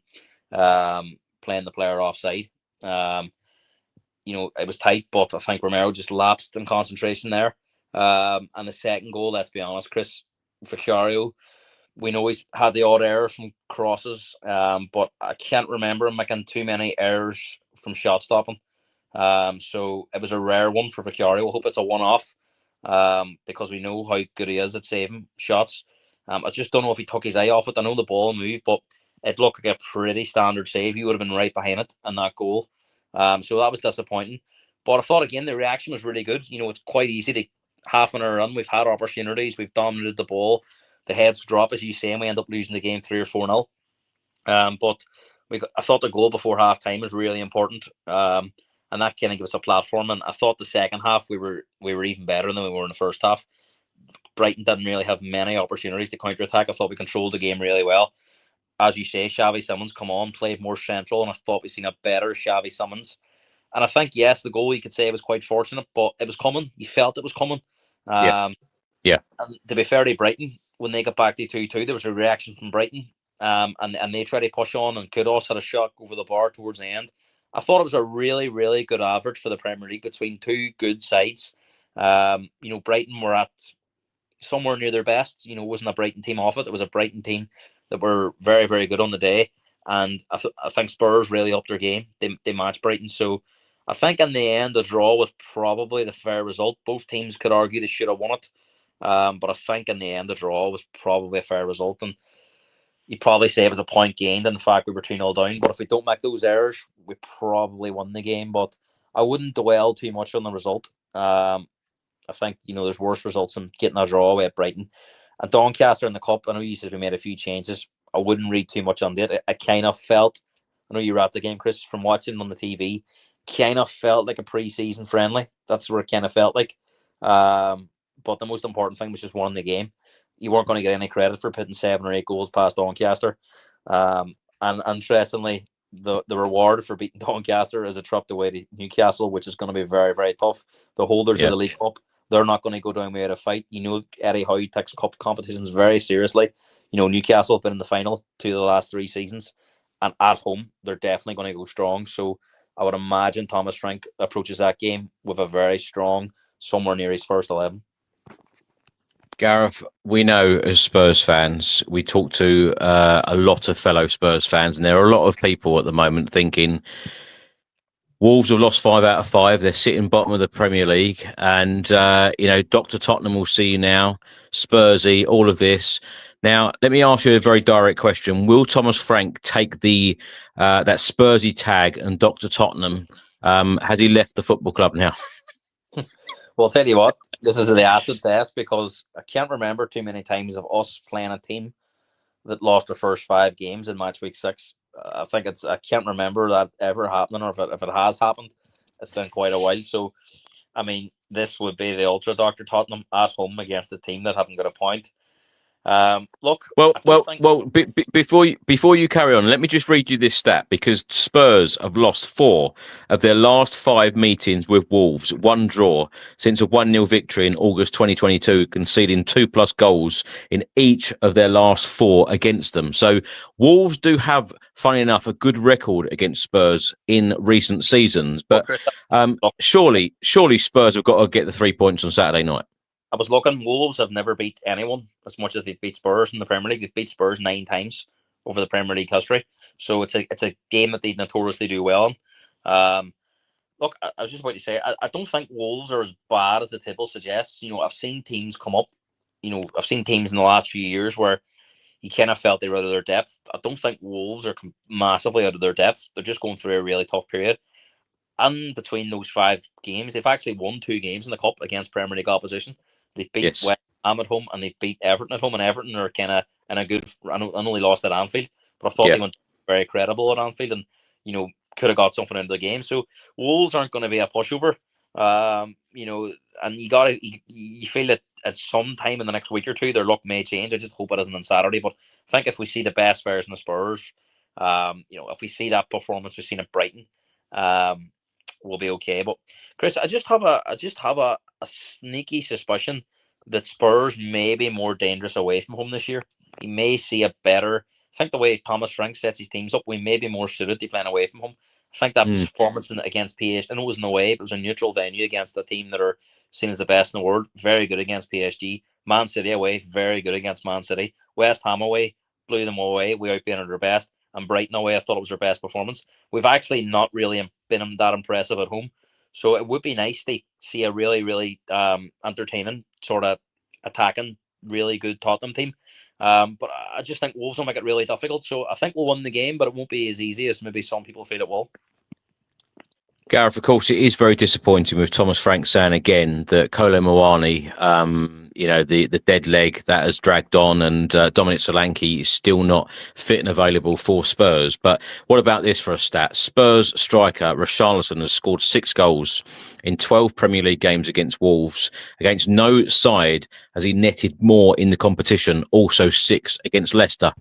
playing the player offside. It was tight, but I think Romero just lapsed in concentration there. And the second goal, let's be honest, Chris, Vicario, we know he's had the odd error from crosses, but I can't remember him making too many errors from shot stopping. So it was a rare one for Vicario. I hope it's a one-off, because we know how good he is at saving shots. I just don't know if he took his eye off it. I know the ball moved, but it looked like a pretty standard save. He would have been right behind it in that goal. So that was disappointing. But I thought, again, the reaction was really good. It's quite easy to half an hour run. We've had opportunities. We've dominated the ball. The heads drop, as you say, and we end up losing the game 3 or 4-0. But I thought the goal before half time was really important. And that kind of gave us a platform. And I thought the second half we were even better than we were in the first half. Brighton didn't really have many opportunities to counter-attack. I thought we controlled the game really well. As you say, Xavi Simons come on, played more central, and I thought we seen a better Xavi Simons. And I think, yes, the goal you could say was quite fortunate, but it was coming. You felt it was coming. Yeah. And to be fair to Brighton, when they got back to 2-2, there was a reaction from Brighton. And they tried to push on, and Kudos had a shot over the bar towards the end. I thought it was a really, really good average for the Premier League between two good sides. Brighton were at somewhere near their best. It wasn't a Brighton team off it. It was a Brighton team that were very, very good on the day. And I think Spurs really upped their game. They matched Brighton. So I think in the end, the draw was probably the fair result. Both teams could argue they should have won it. But I think in the end, the draw was probably a fair result. And you'd probably say it was a point gained in the fact we were 2-0 down. But if we don't make those errors, we probably won the game. But I wouldn't dwell too much on the result. I think, there's worse results than getting a draw away at Brighton. And Doncaster in the Cup, I know you said we made a few changes. I wouldn't read too much on it. I kind of felt, I know you were at the game, Chris, from watching on the TV, kind of felt like a pre-season friendly. That's where it kind of felt like. But the most important thing was just winning the game. You weren't going to get any credit for putting 7 or 8 goals past Doncaster. And interestingly, the reward for beating Doncaster is a trip away to Newcastle, which is going to be very, very tough. The holders of the League Cup, they're not going to go down without a fight. Eddie Howe takes cup competitions very seriously. Newcastle have been in the final 2 of the last 3 seasons, and at home, they're definitely going to go strong. So I would imagine Thomas Frank approaches that game with a very strong, somewhere near his first 11. Gareth, we know as Spurs fans, we talk to a lot of fellow Spurs fans, and there are a lot of people at the moment thinking Wolves have lost 5 out of 5. They're sitting bottom of the Premier League. And, Dr. Tottenham will see you now, Spursy, all of this. Now, let me ask you a very direct question. Will Thomas Frank take the that Spursy tag and Dr. Tottenham? Has he left the football club now? Well, I'll tell you what, this is the acid test, because I can't remember too many times of us playing a team that lost the first 5 games in Matchweek 6. I can't remember that ever happening, or if it has happened, it's been quite a while. So, I mean, this would be the ultra Dr. Tottenham at home against a team that haven't got a point. Before you carry on, let me just read you this stat, because Spurs have lost 4 of their last 5 meetings with Wolves, 1 draw, since a 1-0 victory in August 2022, conceding 2+ goals in each of their last 4 against them. So Wolves do have, funny enough, a good record against Spurs in recent seasons, but surely Spurs have got to get the 3 points on Saturday night. I was looking. Wolves have never beat anyone as much as they've beat Spurs in the Premier League. They've beat Spurs 9 times over the Premier League history. So it's a game that they notoriously do well in. Look, I was just about to say, I don't think Wolves are as bad as the table suggests. I've seen teams come up. I've seen teams in the last few years where you kind of felt they were out of their depth. I don't think Wolves are massively out of their depth. They're just going through a really tough period. And between those 5 games, they've actually won 2 games in the Cup against Premier League opposition. They've beat West Ham at home, and they've beat Everton at home, and Everton are kind of in a good. I only lost at Anfield, but I thought they went very credible at Anfield, and could have got something into the game. So Wolves aren't going to be a pushover, and you feel that at some time in the next week or 2 their luck may change. I just hope it isn't on Saturday, but I think if we see the best version of Spurs, if we see that performance we've seen at Brighton, we'll be okay. But Chris, I just have a sneaky suspicion that Spurs may be more dangerous away from home this year. You may see a better. I think the way Thomas Frank sets his teams up, we may be more suited to playing away from home. I think that performance against PSG, I know it was in away, but it was a neutral venue against a team that are seen as the best in the world. Very good against PSG. Man City away, very good against Man City. West Ham away, blew them away. We outbeen their best. And Brighton away, I thought it was their best performance. We've actually not really been that impressive at home. So it would be nice to see a really, really entertaining, sort of attacking, really good Tottenham team. But I just think Wolves will make it really difficult. So I think we'll win the game, but it won't be as easy as maybe some people feel it will. Gareth, of course, it is very disappointing with Thomas Frank saying again that Kolo Muani, the dead leg that has dragged on, and Dominic Solanke is still not fit and available for Spurs. But what about this for a stat? Spurs striker Richarlison has scored 6 goals in 12 Premier League games against Wolves. Against no side has he netted more in the competition, also 6 against Leicester.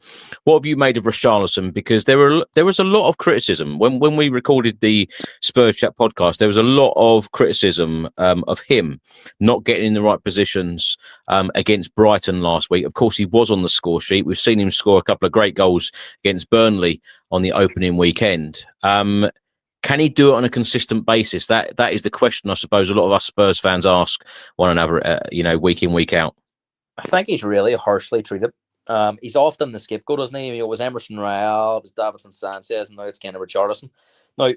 What have you made of Richarlison? Because there was a lot of criticism when we recorded the Spurs Chat podcast. There was a lot of criticism of him not getting in the right positions against Brighton last week. Of course, he was on the score sheet. We've seen him score a couple of great goals against Burnley on the opening weekend. Can he do it on a consistent basis? That is the question, I suppose, a lot of us Spurs fans ask one another, week in, week out. I think he's really harshly treated. He's often the scapegoat, isn't he? It was Emerson Royale, it was Davinson Sanchez, and now it's kind of Richarlison. Now,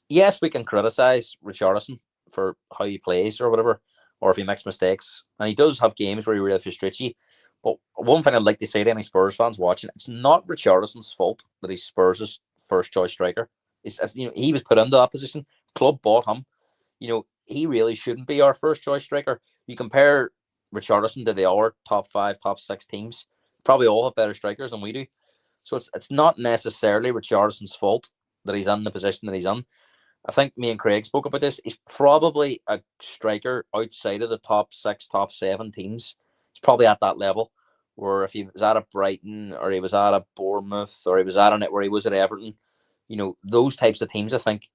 yes, we can criticise Richarlison for how he plays or whatever, or if he makes mistakes. And he does have games where he really frustrates you. But one thing I'd like to say to any Spurs fans watching, it's not Richarlison's fault that he's Spurs' first choice striker. He was put into that position. Club bought him. He really shouldn't be our first choice striker. You compare Richarlison to the other top 5, top 6 teams, probably all have better strikers than we do. So it's not necessarily Richarlison's fault that he's in the position that he's in. I think me and Craig spoke about this. He's probably a striker outside of the top 6, top 7 teams. He's probably at that level where if he was at a Brighton or he was at a Bournemouth or he was at it where he was at Everton, those types of teams, I think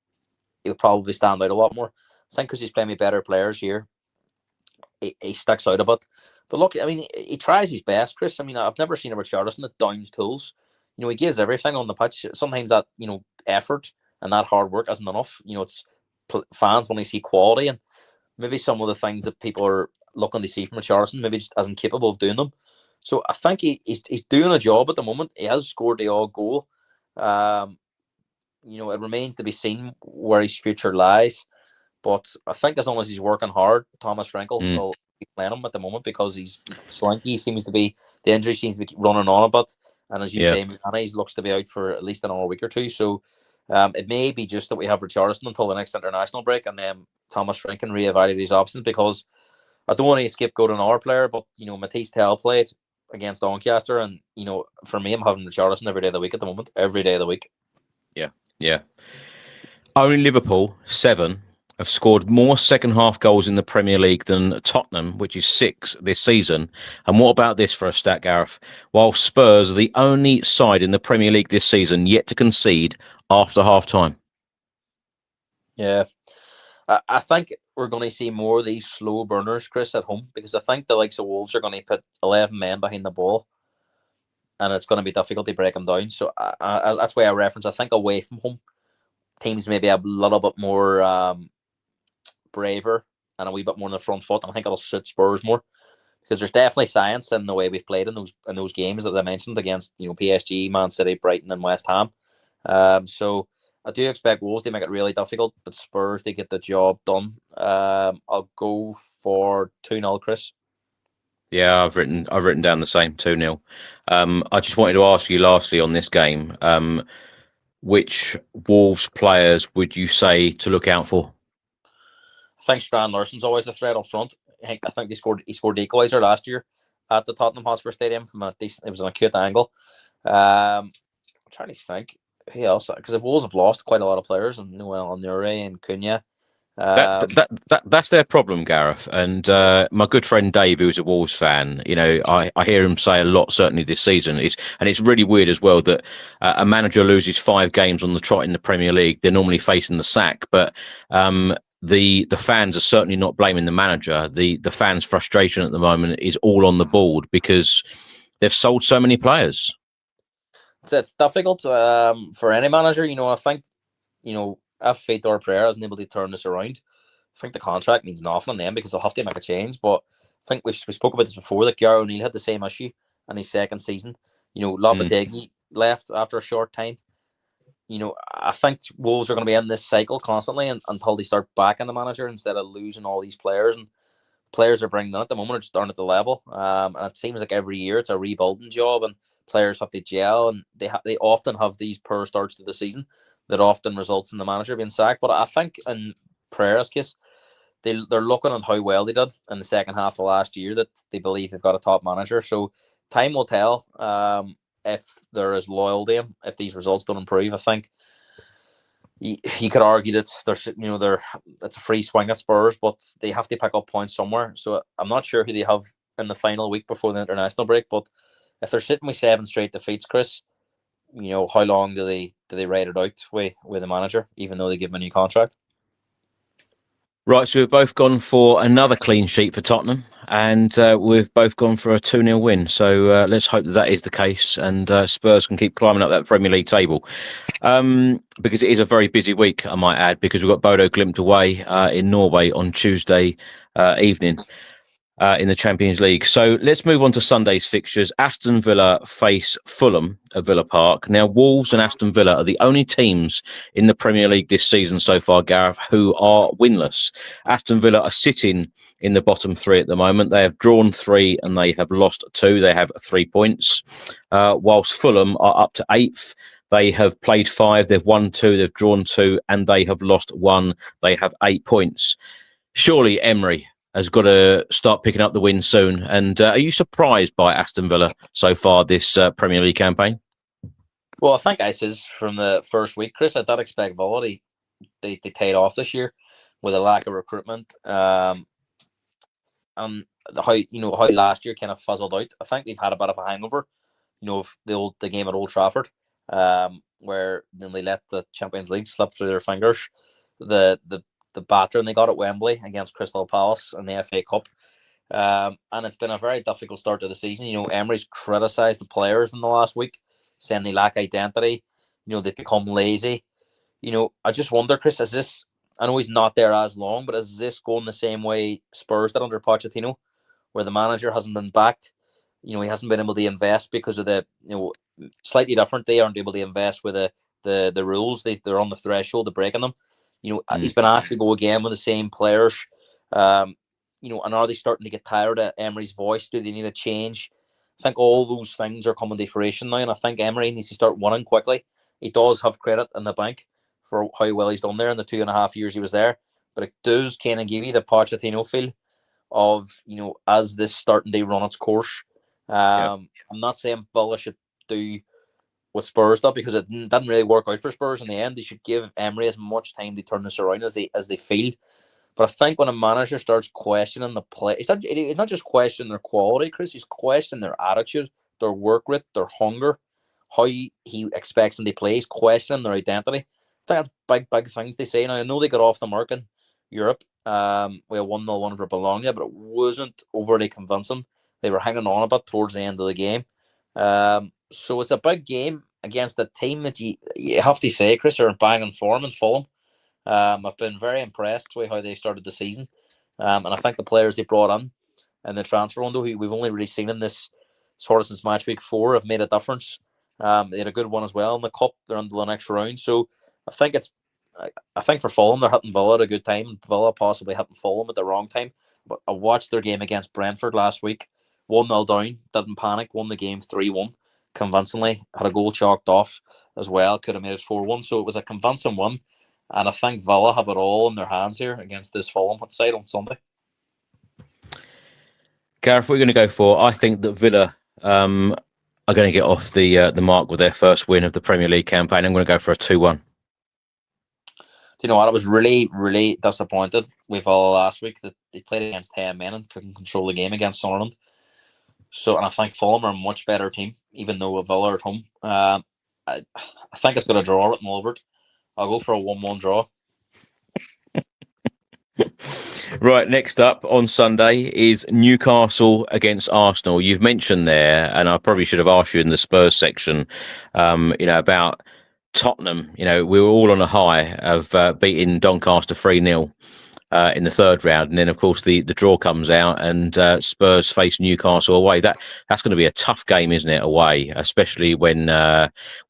he'll probably stand out a lot more. I think because he's playing with better players here, he sticks out a bit. But look, I mean, he tries his best, Chris. I mean, I've never seen a Richarlison that downs tools. He gives everything on the pitch. Sometimes that, effort and that hard work isn't enough. It's fans want to see quality, and maybe some of the things that people are looking to see from Richarlison maybe just isn't capable of doing them. So I think he's doing a job at the moment. He has scored the odd goal. It remains to be seen where his future lies. But I think as long as he's working hard, Thomas Frankel will be playing him at the moment because Solanke seems to be, the injury seems to be running on a bit. And as you say, he looks to be out for at least another week or two. So it may be just that we have Richarlison until the next international break, and then Thomas Frank can reevaluate his options, because I don't want to scapegoat another player, but Matisse Tell played against Doncaster, and for me, I'm having Richarlison every day of the week at the moment. Every day of the week. Yeah. Only Liverpool, 7, have scored more second half goals in the Premier League than Tottenham, which is 6 this season. And what about this for a stat, Gareth? While Spurs are the only side in the Premier League this season yet to concede after half time. Yeah. I think we're going to see more of these slow burners, Chris, at home, because I think the likes of Wolves are going to put 11 men behind the ball, and it's going to be difficult to break them down. So that's why I reference, I think away from home, teams maybe a little bit more braver and a wee bit more in the front foot. And I think it'll suit Spurs more, because there's definitely science in the way we've played in those games that I mentioned against PSG, Man City, Brighton, and West Ham. So I do expect Wolves to make it really difficult, but Spurs to get the job done. I'll go for 2-0, Chris. Yeah, I've written down the same 2-0. I just wanted to ask you lastly on this game, which Wolves players would you say to look out for? I think Strand Larsen's always a threat up front. I think he scored the equaliser last year at the Tottenham Hotspur Stadium from it was an acute angle. I'm trying to think who else, because the Wolves have lost quite a lot of players, and Noel Nure and Cunha. That's their problem, Gareth. And my good friend Dave, who's a Wolves fan, I hear him say a lot, certainly this season. It's really weird as well that a manager loses 5 games on the trot in the Premier League. They're normally facing the sack, but the fans are certainly not blaming the manager. The fans' frustration at the moment is all on the board because they've sold so many players. It's difficult for any manager. I think if Fedor Pereira isn't able to turn this around, I think the contract means nothing on them because they'll have to make a change. But I think we spoke about this before, that Gareth O'Neill had the same issue in his second season. Lopetegui left after a short time. I think Wolves are going to be in this cycle constantly until they start backing the manager instead of losing all these players. And players are bringing in at the moment are just aren't at the level. And it seems like every year it's a rebuilding job, and players have to gel, and they often have these poor starts to the season that often results in the manager being sacked. But I think in Pereira's case, they're looking at how well they did in the second half of last year that they believe they've got a top manager. So time will tell if there is loyalty, if these results don't improve. I think you could argue that it's a free swing at Spurs, but they have to pick up points somewhere. So I'm not sure who they have in the final week before the international break. But if they're sitting with 7 straight defeats, Chris, how long do they ride it out with the manager, even though they give him a new contract? Right, so we've both gone for another clean sheet for Tottenham, and we've both gone for a 2-0 win. So let's hope that is the case, and Spurs can keep climbing up that Premier League table. Because it is a very busy week, I might add, because we've got Bodo Glimt away in Norway on Tuesday evening in the Champions League. So let's move on to Sunday's fixtures. Aston Villa face Fulham at Villa Park. Now, Wolves and Aston Villa are the only teams in the Premier League this season so far, Gareth, who are winless. Aston Villa are sitting in the bottom 3 at the moment. They have drawn 3 and they have lost 2. They have 3 points, whilst Fulham are up to 8th. They have played 5, they've won 2, they've drawn 2, and they have lost 1. They have 8 points. Surely Emery has got to start picking up the win soon. And are you surprised by Aston Villa so far this Premier League campaign? Well, I think I says from the first week, Chris, I did expect Villa. They paid off this year with a lack of recruitment. And how last year kind of fizzled out. I think they've had a bit of a hangover, of the game at Old Trafford, where then they let the Champions League slip through their fingers. The battering they got at Wembley against Crystal Palace in the FA Cup. And it's been a very difficult start to the season. Emery's criticised the players in the last week, saying they lack identity. They've become lazy. I just wonder, Chris, is this, I know he's not there as long, but is this going the same way Spurs did under Pochettino, where the manager hasn't been backed? He hasn't been able to invest because of the, slightly different. They aren't able to invest with the rules. They're on the threshold of breaking them. He's been asked to go again with the same players. And are they starting to get tired of Emery's voice? Do they need a change? I think all those things are coming to fruition now, and I think Emery needs to start winning quickly. He does have credit in the bank for how well he's done there in the 2.5 years he was there, but it does kind of give you the Pochettino feel of, as this starting to run its course. I'm not saying Villa should do what Spurs did, because it didn't really work out for Spurs in the end. They should give Emery as much time to turn this around as they feel. But I think when a manager starts questioning the play, it's not just questioning their quality, Chris. He's questioning their attitude, their work rate, their hunger, how he expects them to play. He's questioning their identity. I think that's big things they say. Now, I know they got off the mark in Europe. We had 1-0 win over Bologna, but it wasn't overly convincing. They were hanging on a bit towards the end of the game. So it's a big game against a team that you have to say, Chris, are banging form in Fulham. I've been very impressed with how they started the season. And I think the players they brought in the transfer window, who we've only really seen in this sort of since Matchweek 4, have made a difference. They had a good one as well in the Cup. They're into the next round. So I think for Fulham, they're hitting Villa at a good time. Villa possibly hitting Fulham at the wrong time. But I watched their game against Brentford last week. 1-0 down, didn't panic, won the game 3-1 convincingly, had a goal chalked off as well, could have made it 4-1. So it was a convincing one. And I think Villa have it all in their hands here against this Fulham side on Sunday. Gareth, we're going to go for, I think that Villa are going to get off the mark with their first win of the Premier League campaign. I'm going to go for a 2-1. Do you know what? I was really, really disappointed with Villa last week that they played against 10 men and couldn't control the game against Sunderland. And I think Fulham are a much better team, even though Villa are at home. I think it's going to draw written all over it. I'll go for a 1-1 draw. Right, next up on Sunday is Newcastle against Arsenal. You've mentioned there, and I probably should have asked you in the Spurs section, about Tottenham, we were all on a high of beating Doncaster 3-0 in the third round, and then of course the draw comes out, and Spurs face Newcastle away. That's going to be a tough game, isn't it? Away, especially when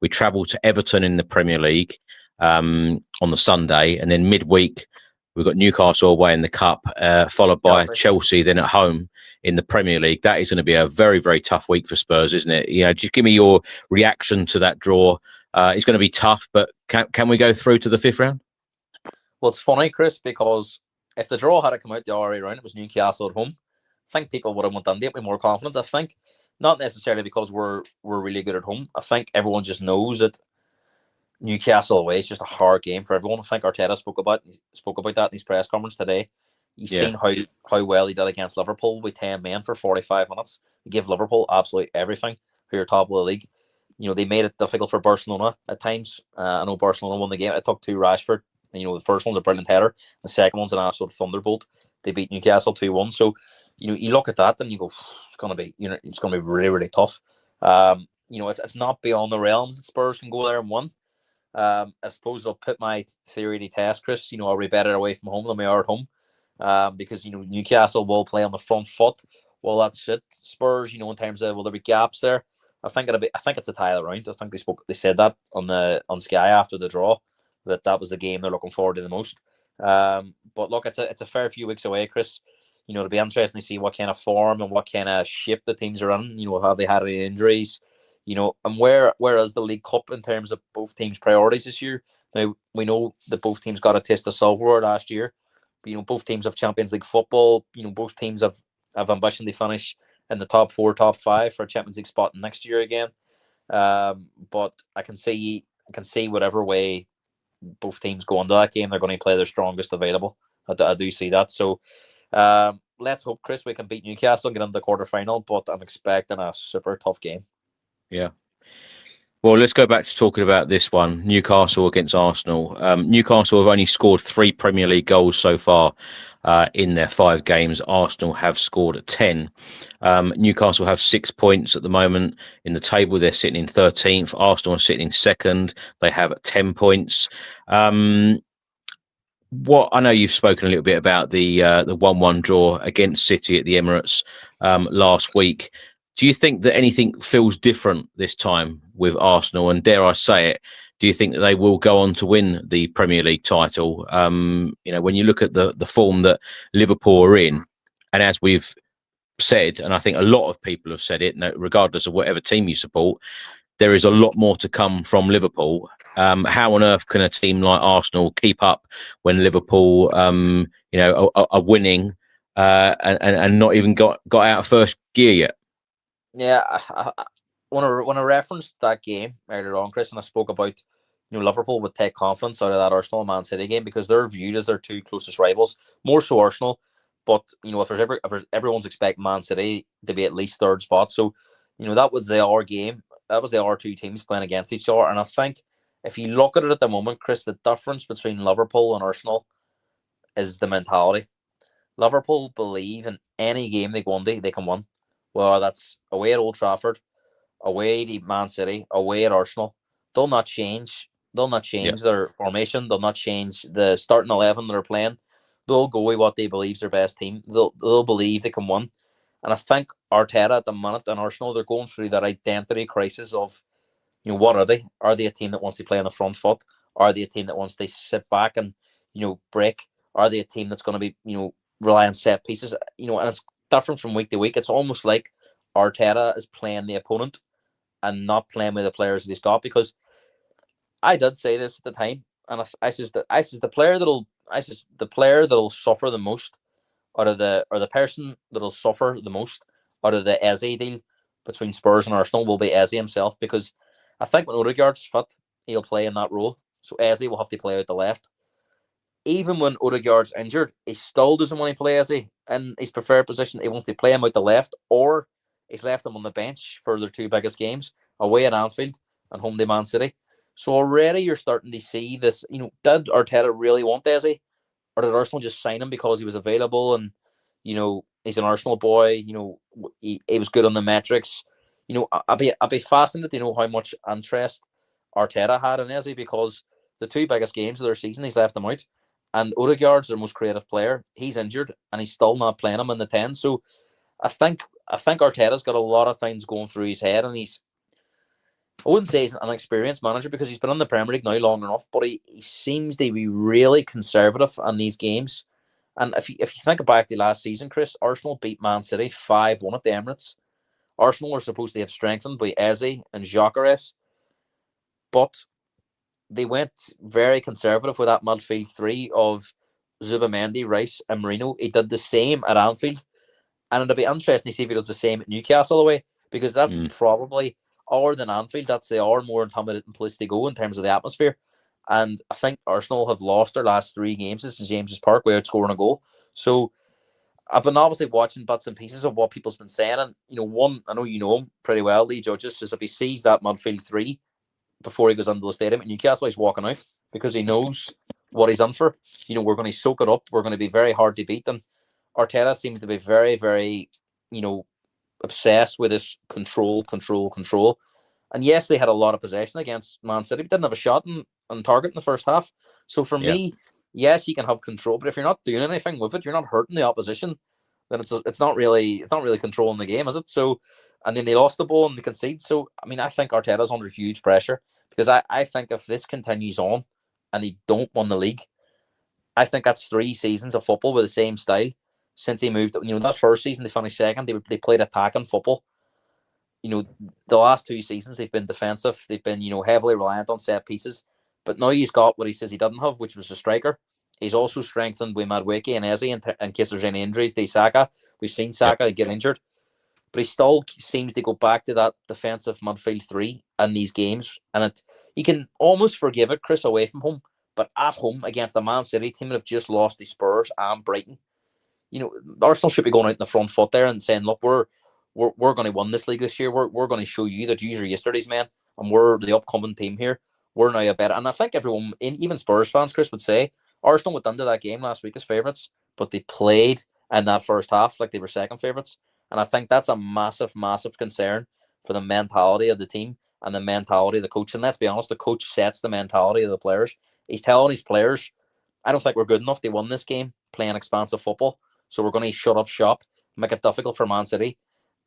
we travel to Everton in the Premier League on the Sunday, and then midweek we've got Newcastle away in the Cup, followed by Chelsea then at home in the Premier League. That is going to be a very, very tough week for Spurs, isn't it? Just give me your reaction to that draw. It's going to be tough, but can we go through to the fifth round? Well, it's funny, Chris, because if the draw had come out the other way around, it was Newcastle at home, I think people would have went Dundee with more confidence. I think not necessarily because we're really good at home. I think everyone just knows that Newcastle away is just a hard game for everyone. I think Arteta spoke about that in his press conference today. You've seen how well he did against Liverpool with 10 men for 45 minutes. He gave Liverpool absolutely everything, who are top of the league. They made it difficult for Barcelona at times. I know Barcelona won the game. It took two Rashford. And, the first one's a brilliant header. The second one's an absolute thunderbolt. They beat Newcastle 2-1. So, you look at that and you go, it's gonna be really, really tough. It's not beyond the realms that Spurs can go there and win. I suppose I'll put my theory to test, Chris. Are we better away from home than we are at home? Because Newcastle will play on the front foot. Well, that's it. Spurs, in terms of will there be gaps there? I think it's a tie of the round. I think they said that on Sky after the draw, that was the game they're looking forward to the most. But look, it's a fair few weeks away, Chris. It'll be interesting to see what kind of form and what kind of shape the teams are in. Have they had any injuries? And where is the League Cup in terms of both teams' priorities this year? Now, we know that both teams got a taste of silverware last year. But, both teams have Champions League football. Both teams have ambition to finish in the top 4, top 5 for a Champions League spot next year again. But I can see whatever way both teams go into that game, they're going to play their strongest available. I do see that. So let's hope, Chris, we can beat Newcastle and get into the quarterfinal. But I'm expecting a super tough game. Yeah. Well, let's go back to talking about this one, Newcastle against Arsenal. Newcastle have only scored 3 Premier League goals so far in their 5 games. Arsenal have scored 10. Newcastle have 6 points at the moment in the table. They're sitting in 13th. Arsenal are sitting in 2nd. They have 10 points. I know you've spoken a little bit about the 1-1 draw against City at the Emirates last week. Do you think that anything feels different this time with Arsenal? And dare I say it, do you think that they will go on to win the Premier League title? When you look at the form that Liverpool are in, and as we've said, and I think a lot of people have said it, regardless of whatever team you support, there is a lot more to come from Liverpool. How on earth can a team like Arsenal keep up when Liverpool, are winning and not even got out of first gear yet? Yeah, when I referenced that game earlier on, Chris, and I spoke about Liverpool would take confidence out of that Arsenal and Man City game because they're viewed as their 2 closest rivals, more so Arsenal. But if everyone's expecting Man City to be at least 3rd spot, so that was the R game. That was the R2 teams playing against each other, and I think if you look at it at the moment, Chris, the difference between Liverpool and Arsenal is the mentality. Liverpool believe in any game they go into, they can win. Well, that's away at Old Trafford, away to Man City, away at Arsenal. They'll not change. Their formation. They'll not change the starting 11 they're playing. They'll go with what they believe is their best team. They'll believe they can win. And I think Arteta at the minute and Arsenal, they're going through that identity crisis of, what are they? Are they a team that wants to play on the front foot? Are they a team that wants to sit back and, break? Are they a team that's going to be, rely on set pieces? And it's different from week to week. It's almost like Arteta is playing the opponent and not playing with the players that he's got. Because I did say this at the time, and I says the player that'll suffer the most the person that'll suffer the most out of the Eze deal between Spurs and Arsenal will be Eze himself, because I think when Odegaard's fit, he'll play in that role. So Eze will have to play out the left. Even when Odegaard's injured, he still doesn't want to play Eze in his preferred position. He wants to play him out the left, or he's left him on the bench for their 2 biggest games, away at Anfield and home to Man City. So already you're starting to see this, did Arteta really want Eze? Or did Arsenal just sign him because he was available and, he's an Arsenal boy, he was good on the metrics? I'd be fascinated to know how much interest Arteta had in Eze, because the two biggest games of their season, he's left them out. And Odegaard's their most creative player. He's injured, and he's still not playing him in the 10. So I think Arteta's got a lot of things going through his head, and I wouldn't say he's an experienced manager because he's been in the Premier League now long enough, but he seems to be really conservative on these games. And if you think back to last season, Chris, Arsenal beat Man City 5-1 at the Emirates. Arsenal were supposed to have strengthened by Eze and Gyökeres, but they went very conservative with that midfield three of Zubamendi, Rice, and Marino. He did the same at Anfield, and it'll be interesting to see if he does the same at Newcastle away, because that's probably, other than Anfield, that's the more intimidating place to go in terms of the atmosphere. And I think Arsenal have lost their last 3 games in St James's Park without scoring a goal. So I've been obviously watching bits and pieces of what people's been saying, and one, I know you know him pretty well, Lee Judges, is if he sees that midfield three before he goes into the stadium at Newcastle, he's walking out, because he knows what he's in for. We're going to soak it up. We're going to be very hard to beat. And Arteta seems to be very, very, obsessed with this control. And yes, they had a lot of possession against Man City, but didn't have a shot on target in the first half. So for me, yes, you can have control, but if you're not doing anything with it, you're not hurting the opposition, then it's not really controlling the game, is it? So, and then they lost the ball and they conceded. So, I mean, I think Arteta's under huge pressure, because I think if this continues on and they don't win the league, I think that's 3 seasons of football with the same style since he moved. That first season they finished second. They played attacking football. The last 2 seasons they've been defensive. They've been, heavily reliant on set pieces. But now he's got what he says he didn't have, which was a striker. He's also strengthened with Matchweek and Eze in case there's any injuries. Saka, we've seen Saka get injured, but he still seems to go back to that defensive midfield three in these games, and you can almost forgive it, Chris, away from home, but at home against the Man City team that have just lost the Spurs and Brighton, Arsenal should be going out in the front foot there and saying, look, we're going to win this league this year. We're going to show you that you're yesterday's men, and we're the upcoming team here. We're now a better. And I think everyone, even Spurs fans, Chris, would say Arsenal went into that game last week as favourites, but they played in that first half like they were second favourites. And I think that's a massive, massive concern for the mentality of the team and the mentality of the coach. And let's be honest, the coach sets the mentality of the players. He's telling his players, I don't think we're good enough to win this game playing expansive football. So we're going to shut up shop, make it difficult for Man City.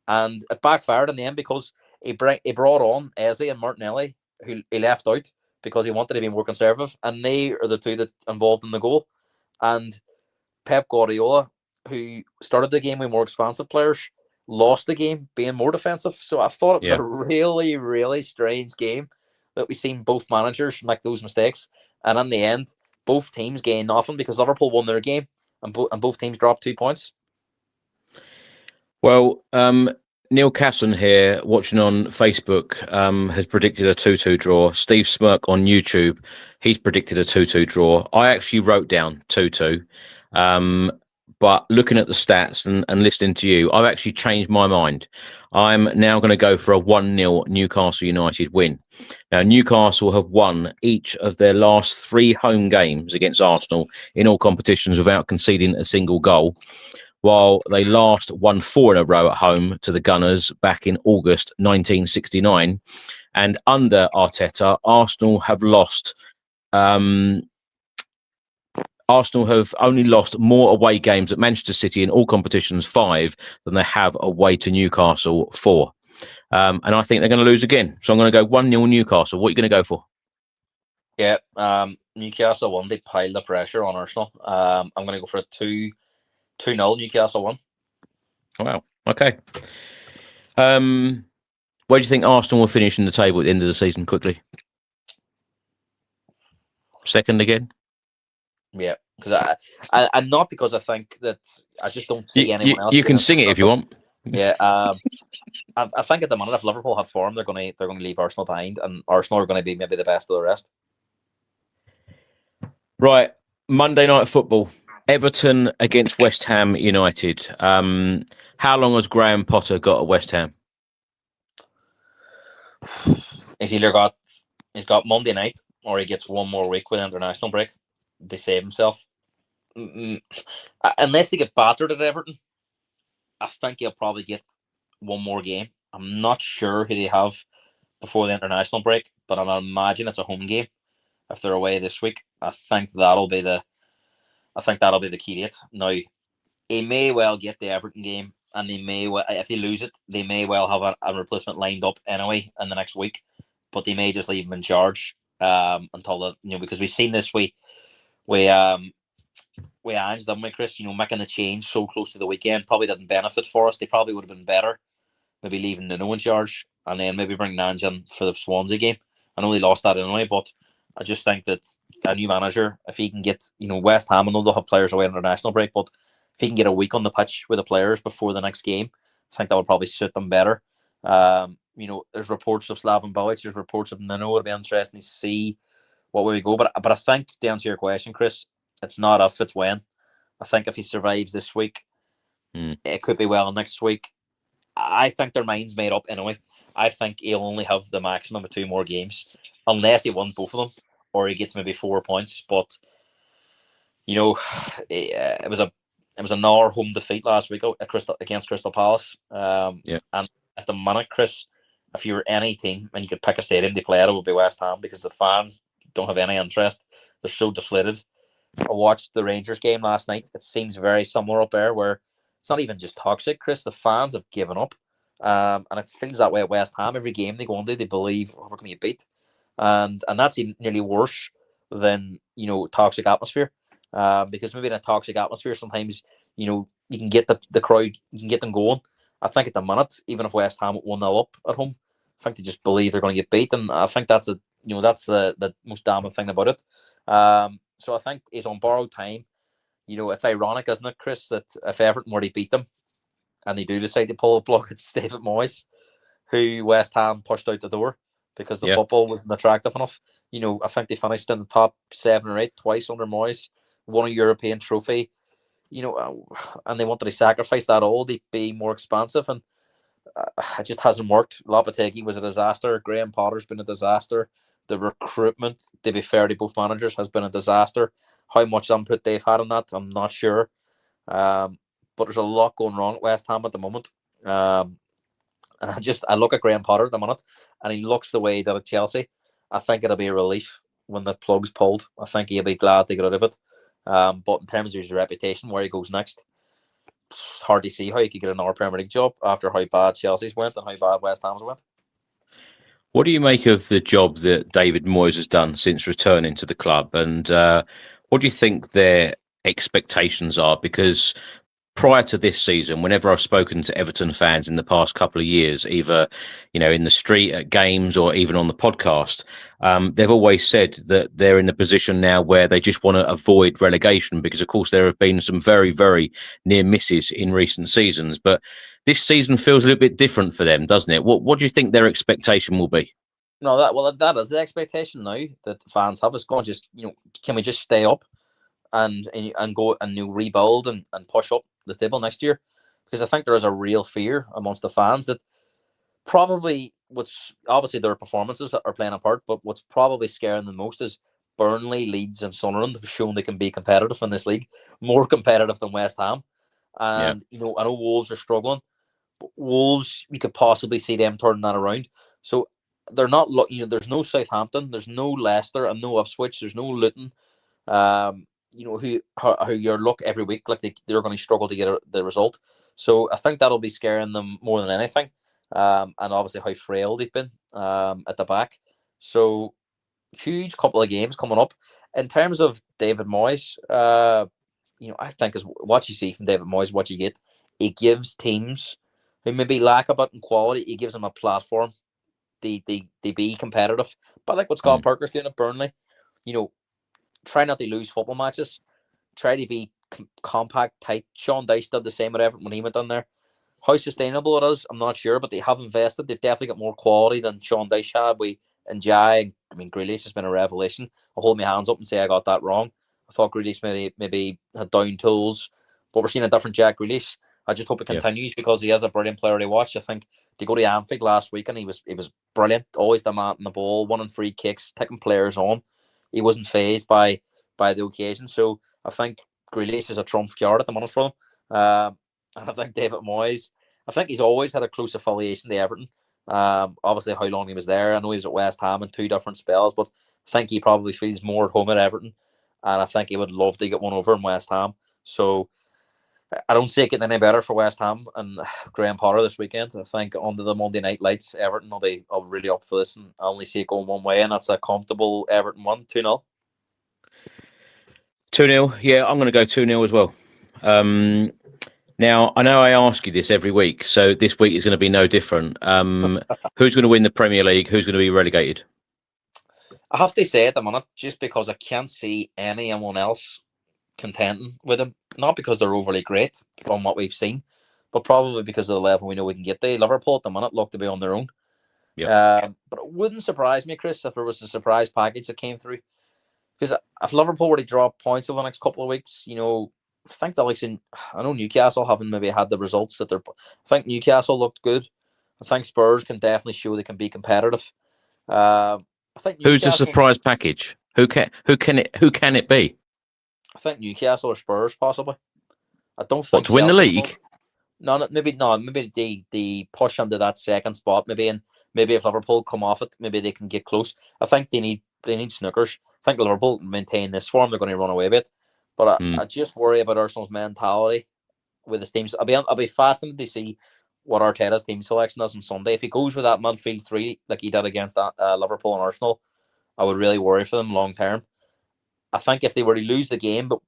And it backfired in the end, because he brought on Eze and Martinelli, who he left out because he wanted to be more conservative. And they are the two that involved in the goal. And Pep Guardiola, who started the game with more expansive players, lost the game being more defensive. So I thought it was a really, really strange game that we've seen both managers make those mistakes. And in the end, both teams gained nothing, because Liverpool won their game and both teams dropped 2 points. Well, Neil Casson here, watching on Facebook, has predicted a 2-2 draw. Steve Smirk on YouTube, he's predicted a 2-2 draw. I actually wrote down 2-2. But looking at the stats and listening to you, I've actually changed my mind. I'm now going to go for a 1-0 Newcastle United win. Now, Newcastle have won each of their last 3 home games against Arsenal in all competitions without conceding a single goal, while they last won 4 in a row at home to the Gunners back in August 1969. And under Arteta, Arsenal have lost... Arsenal have only lost more away games at Manchester City in all competitions, 5, than they have away to Newcastle, 4. And I think they're going to lose again. So I'm going to go 1-0 Newcastle. What are you going to go for? Yeah, Newcastle won. They piled the pressure on Arsenal. I'm going to go for a 2-0 Newcastle won. Wow. Okay. Where do you think Arsenal will finish in the table at the end of the season, quickly? Second again? Yeah, because I not because I think that I just don't see anyone else. You can sing it if you want. Yeah, I think at the minute, if Liverpool have form, they're going to leave Arsenal behind, and Arsenal are going to be maybe the best of the rest. Right, Monday Night Football, Everton against West Ham United. How long has Graham Potter got at West Ham? He's got Monday night, or he gets 1 more week with international break. They save himself. Unless they get battered at Everton, I think he'll probably get 1 more game. I'm not sure who they have before the international break, but I imagine it's a home game if they're away this week. I think that'll be the key to it. Now, he may well get the Everton game, and they may well, if they lose it, they may well have a replacement lined up anyway in the next week, but they may just leave him in charge until the because we've seen this we Ange, didn't we, Chris? Making the change so close to the weekend probably didn't benefit for us. They probably would have been better maybe leaving Nuno in charge and then maybe bring Ange in for the Swansea game. I know they lost that anyway, but I just think that a new manager, if he can get, West Ham, I know they'll have players away on international break, but if he can get a week on the pitch with the players before the next game, I think that would probably suit them better. There's reports of Slaven Bilic, there's reports of Nuno. It'll be interesting to see what way we go. But I think, to answer your question, Chris, it's not if, it's when. I think if he survives this week, it could be well next week. I think their mind's made up anyway. I think he'll only have the maximum of 2 more games, unless he wins both of them, or he gets maybe 4 points. But it was an hour home defeat last week against Crystal Palace. And at the minute, Chris, if you were any team and you could pick a stadium to play at, it would be West Ham, because the fans don't have any interest. They're so deflated. I watched the Rangers game last night. It seems very similar up there, where it's not even just toxic, Chris. The fans have given up. And it feels that way at West Ham. Every game they go into, they believe, we're going to get beat. And that's even nearly worse than, toxic atmosphere. Because maybe in a toxic atmosphere, sometimes, you can get the crowd, you can get them going. I think at the minute, even if West Ham 1-0 up at home, I think they just believe they're going to get beat. And I think that's that's the most damning thing about it. So I think he's on borrowed time. It's ironic, isn't it, Chris, that if Everton were to beat them and they do decide to pull a plug, it's David Moyes, who West Ham pushed out the door because the football wasn't attractive enough. I think they finished in the top 7 or 8 twice under Moyes, won a European trophy, and they wanted to sacrifice that all to be more expansive, and it just hasn't worked. Lopetegui was a disaster. Graham Potter's been a disaster. The recruitment, to be fair to both managers, has been a disaster. How much input they've had on that, I'm not sure. But there's a lot going wrong at West Ham at the moment. And I look at Graham Potter at the minute, and he looks the way he did at Chelsea. I think it'll be a relief when the plug's pulled. I think he'll be glad to get out of it. But in terms of his reputation, where he goes next, it's hard to see how he could get another Premier League job after how bad Chelsea's went and how bad West Ham's went. What do you make of the job that David Moyes has done since returning to the club? And what do you think their expectations are? Because prior to this season, whenever I've spoken to Everton fans in the past couple of years, either in the street at games or even on the podcast, they've always said that they're in the position now where they just want to avoid relegation, because of course there have been some very, very near misses in recent seasons. But this season feels a little bit different for them, doesn't it? What do you think their expectation will be? No, that is the expectation now that the fans have. It's going just can we just stay up and go and rebuild and push up the table next year? Because I think there is a real fear amongst the fans that probably, which obviously their performances are playing a part, but what's probably scaring them most is Burnley, Leeds and Sunderland have shown they can be competitive in this league, more competitive than West Ham. And I know Wolves are struggling, but Wolves, we could possibly see them turning that around. So they're not there's no Southampton, there's no Leicester and no Ipswich, there's no Luton, who you look every week like they're going to struggle to get the result. So I think that'll be scaring them more than anything. And obviously how frail they've been at the back. So huge couple of games coming up. In terms of David Moyes, I think is what you see from David Moyes, what you get. He gives teams who maybe lack a bit in quality, he gives them a platform. They be competitive. But like what Scott Parker's doing at Burnley, try not to lose football matches. Try to be compact, tight. Sean Dyche did the same at Everton when he went in there. How sustainable it is, I'm not sure, but they have invested. They've definitely got more quality than Sean Dyche had. Grealish has been a revelation. I'll hold my hands up and say I got that wrong. I thought Grealish maybe had down tools, but we're seeing a different Jack Grealish. I just hope it continues because he is a brilliant player to watch. I think they go to Anfield last week and he was brilliant. Always demanding the ball, winning free kicks, taking players on. He wasn't fazed by the occasion. So I think Grealish is a trump card at the minute for him. And I think David Moyes, I think he's always had a close affiliation to Everton. Obviously, how long he was there. I know he was at West Ham in 2 different spells, but I think he probably feels more at home at Everton, and I think he would love to get one over in West Ham. So I don't see it getting any better for West Ham and Graham Potter this weekend. I think under the Monday night lights, Everton will be really up for this, and I only see it going one way, and that's a comfortable Everton 1, 2-0. 2-0. Yeah, I'm going to go 2-0 as well. Now, I know I ask you this every week, so this week is going to be no different. Who's going to win the Premier League? Who's going to be relegated? I have to say at the minute, just because I can't see anyone else contending with them, not because they're overly great from what we've seen, but probably because of the level we know we can get to. Liverpool at the minute look to be on their own. Yep. But it wouldn't surprise me, Chris, if there was a surprise package that came through. Because if Liverpool were to drop points over the next couple of weeks, I think that I know Newcastle haven't maybe had the results that they're. I think Newcastle looked good. I think Spurs can definitely show they can be competitive. I think Newcastle, who's the surprise package? Who can it be? I think Newcastle or Spurs possibly. I don't think to win the league. No, maybe they push into that second spot. Maybe if Liverpool come off it, maybe they can get close. I think they need snookers. I think Liverpool maintain this form, they're going to run away with it. But I just worry about Arsenal's mentality with his teams. I'll be fascinated to see what Arteta's team selection does on Sunday. If he goes with that midfield 3 like he did against Liverpool and Arsenal, I would really worry for them long term. I think if they were to lose the game but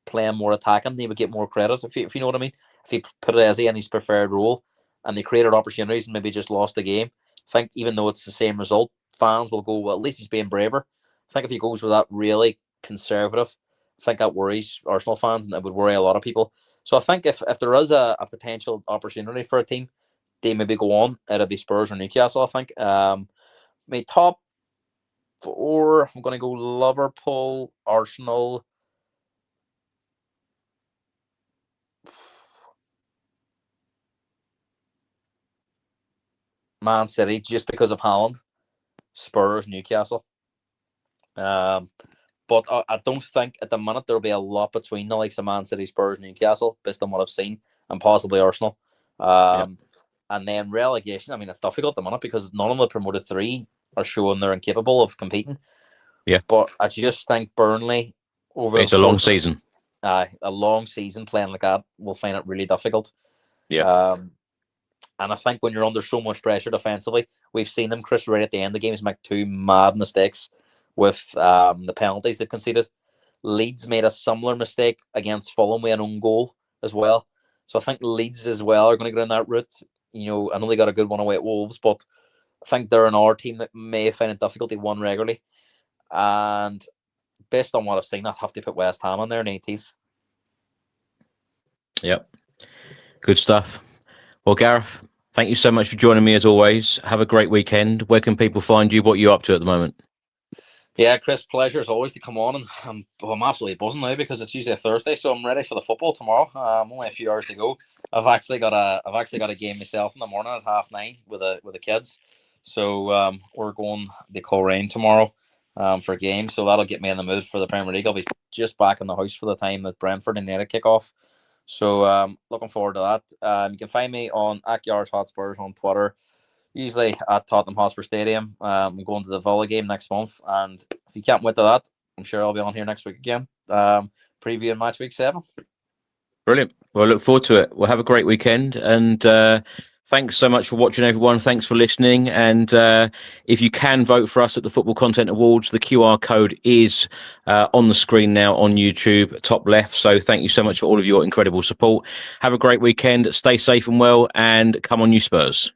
playing more attacking, they would get more credit, if you know what I mean. If he put Eze in his preferred role and they created opportunities and maybe just lost the game, I think even though it's the same result, fans will go, well, at least he's being braver. I think if he goes with that really conservative, I think that worries Arsenal fans and it would worry a lot of people. So I think if there is a potential opportunity for a team, they maybe go on. It'll be Spurs or Newcastle, I think. My top 4, I'm going to go Liverpool, Arsenal, Man City, just because of Haaland, Spurs, Newcastle. But I don't think at the minute there'll be a lot between the likes of Man City, Spurs, Newcastle, based on what I've seen, and possibly Arsenal. And then relegation, I mean, it's difficult at the minute because none of the promoted 3 are showing they're incapable of competing. Yeah. But I just think Burnley it's a long season. A long season playing like that will find it really difficult. Yeah. And I think when you're under so much pressure defensively, we've seen them, Chris, right at the end of the games make 2 mad mistakes with the penalties they've conceded. Leeds made a similar mistake against Fulham with an own goal as well. So I think Leeds as well are going to go down that route. I know they got a good one away at Wolves, but I think they're another team that may find it difficult to win regularly. And based on what I've seen, I'd have to put West Ham on there in 18th. Yep. Good stuff. Well, Gareth, thank you so much for joining me as always. Have a great weekend. Where can people find you? What are you up to at the moment? Yeah, Chris, pleasure as always to come on, and I'm absolutely buzzing now because it's Tuesday, Thursday, so I'm ready for the football tomorrow. Only a few hours to go. I've actually got a game myself in the morning at 9:30 with the kids. So we're going to Cowlin tomorrow for a game, so that'll get me in the mood for the Premier League. I'll be just back in the house for the time that Brentford and United kick off. So looking forward to that. You can find me on @Hotspurs on Twitter. Usually at Tottenham Hotspur Stadium. I'm going to the Villa game next month, and if you can't wait to that, I'm sure I'll be on here next week again, previewing Matchweek 7. Brilliant. Well, I look forward to it. Well, have a great weekend, and thanks so much for watching, everyone. Thanks for listening, and if you can vote for us at the Football Content Awards, the QR code is on the screen now on YouTube, top left. So thank you so much for all of your incredible support. Have a great weekend. Stay safe and well, and come on, you Spurs.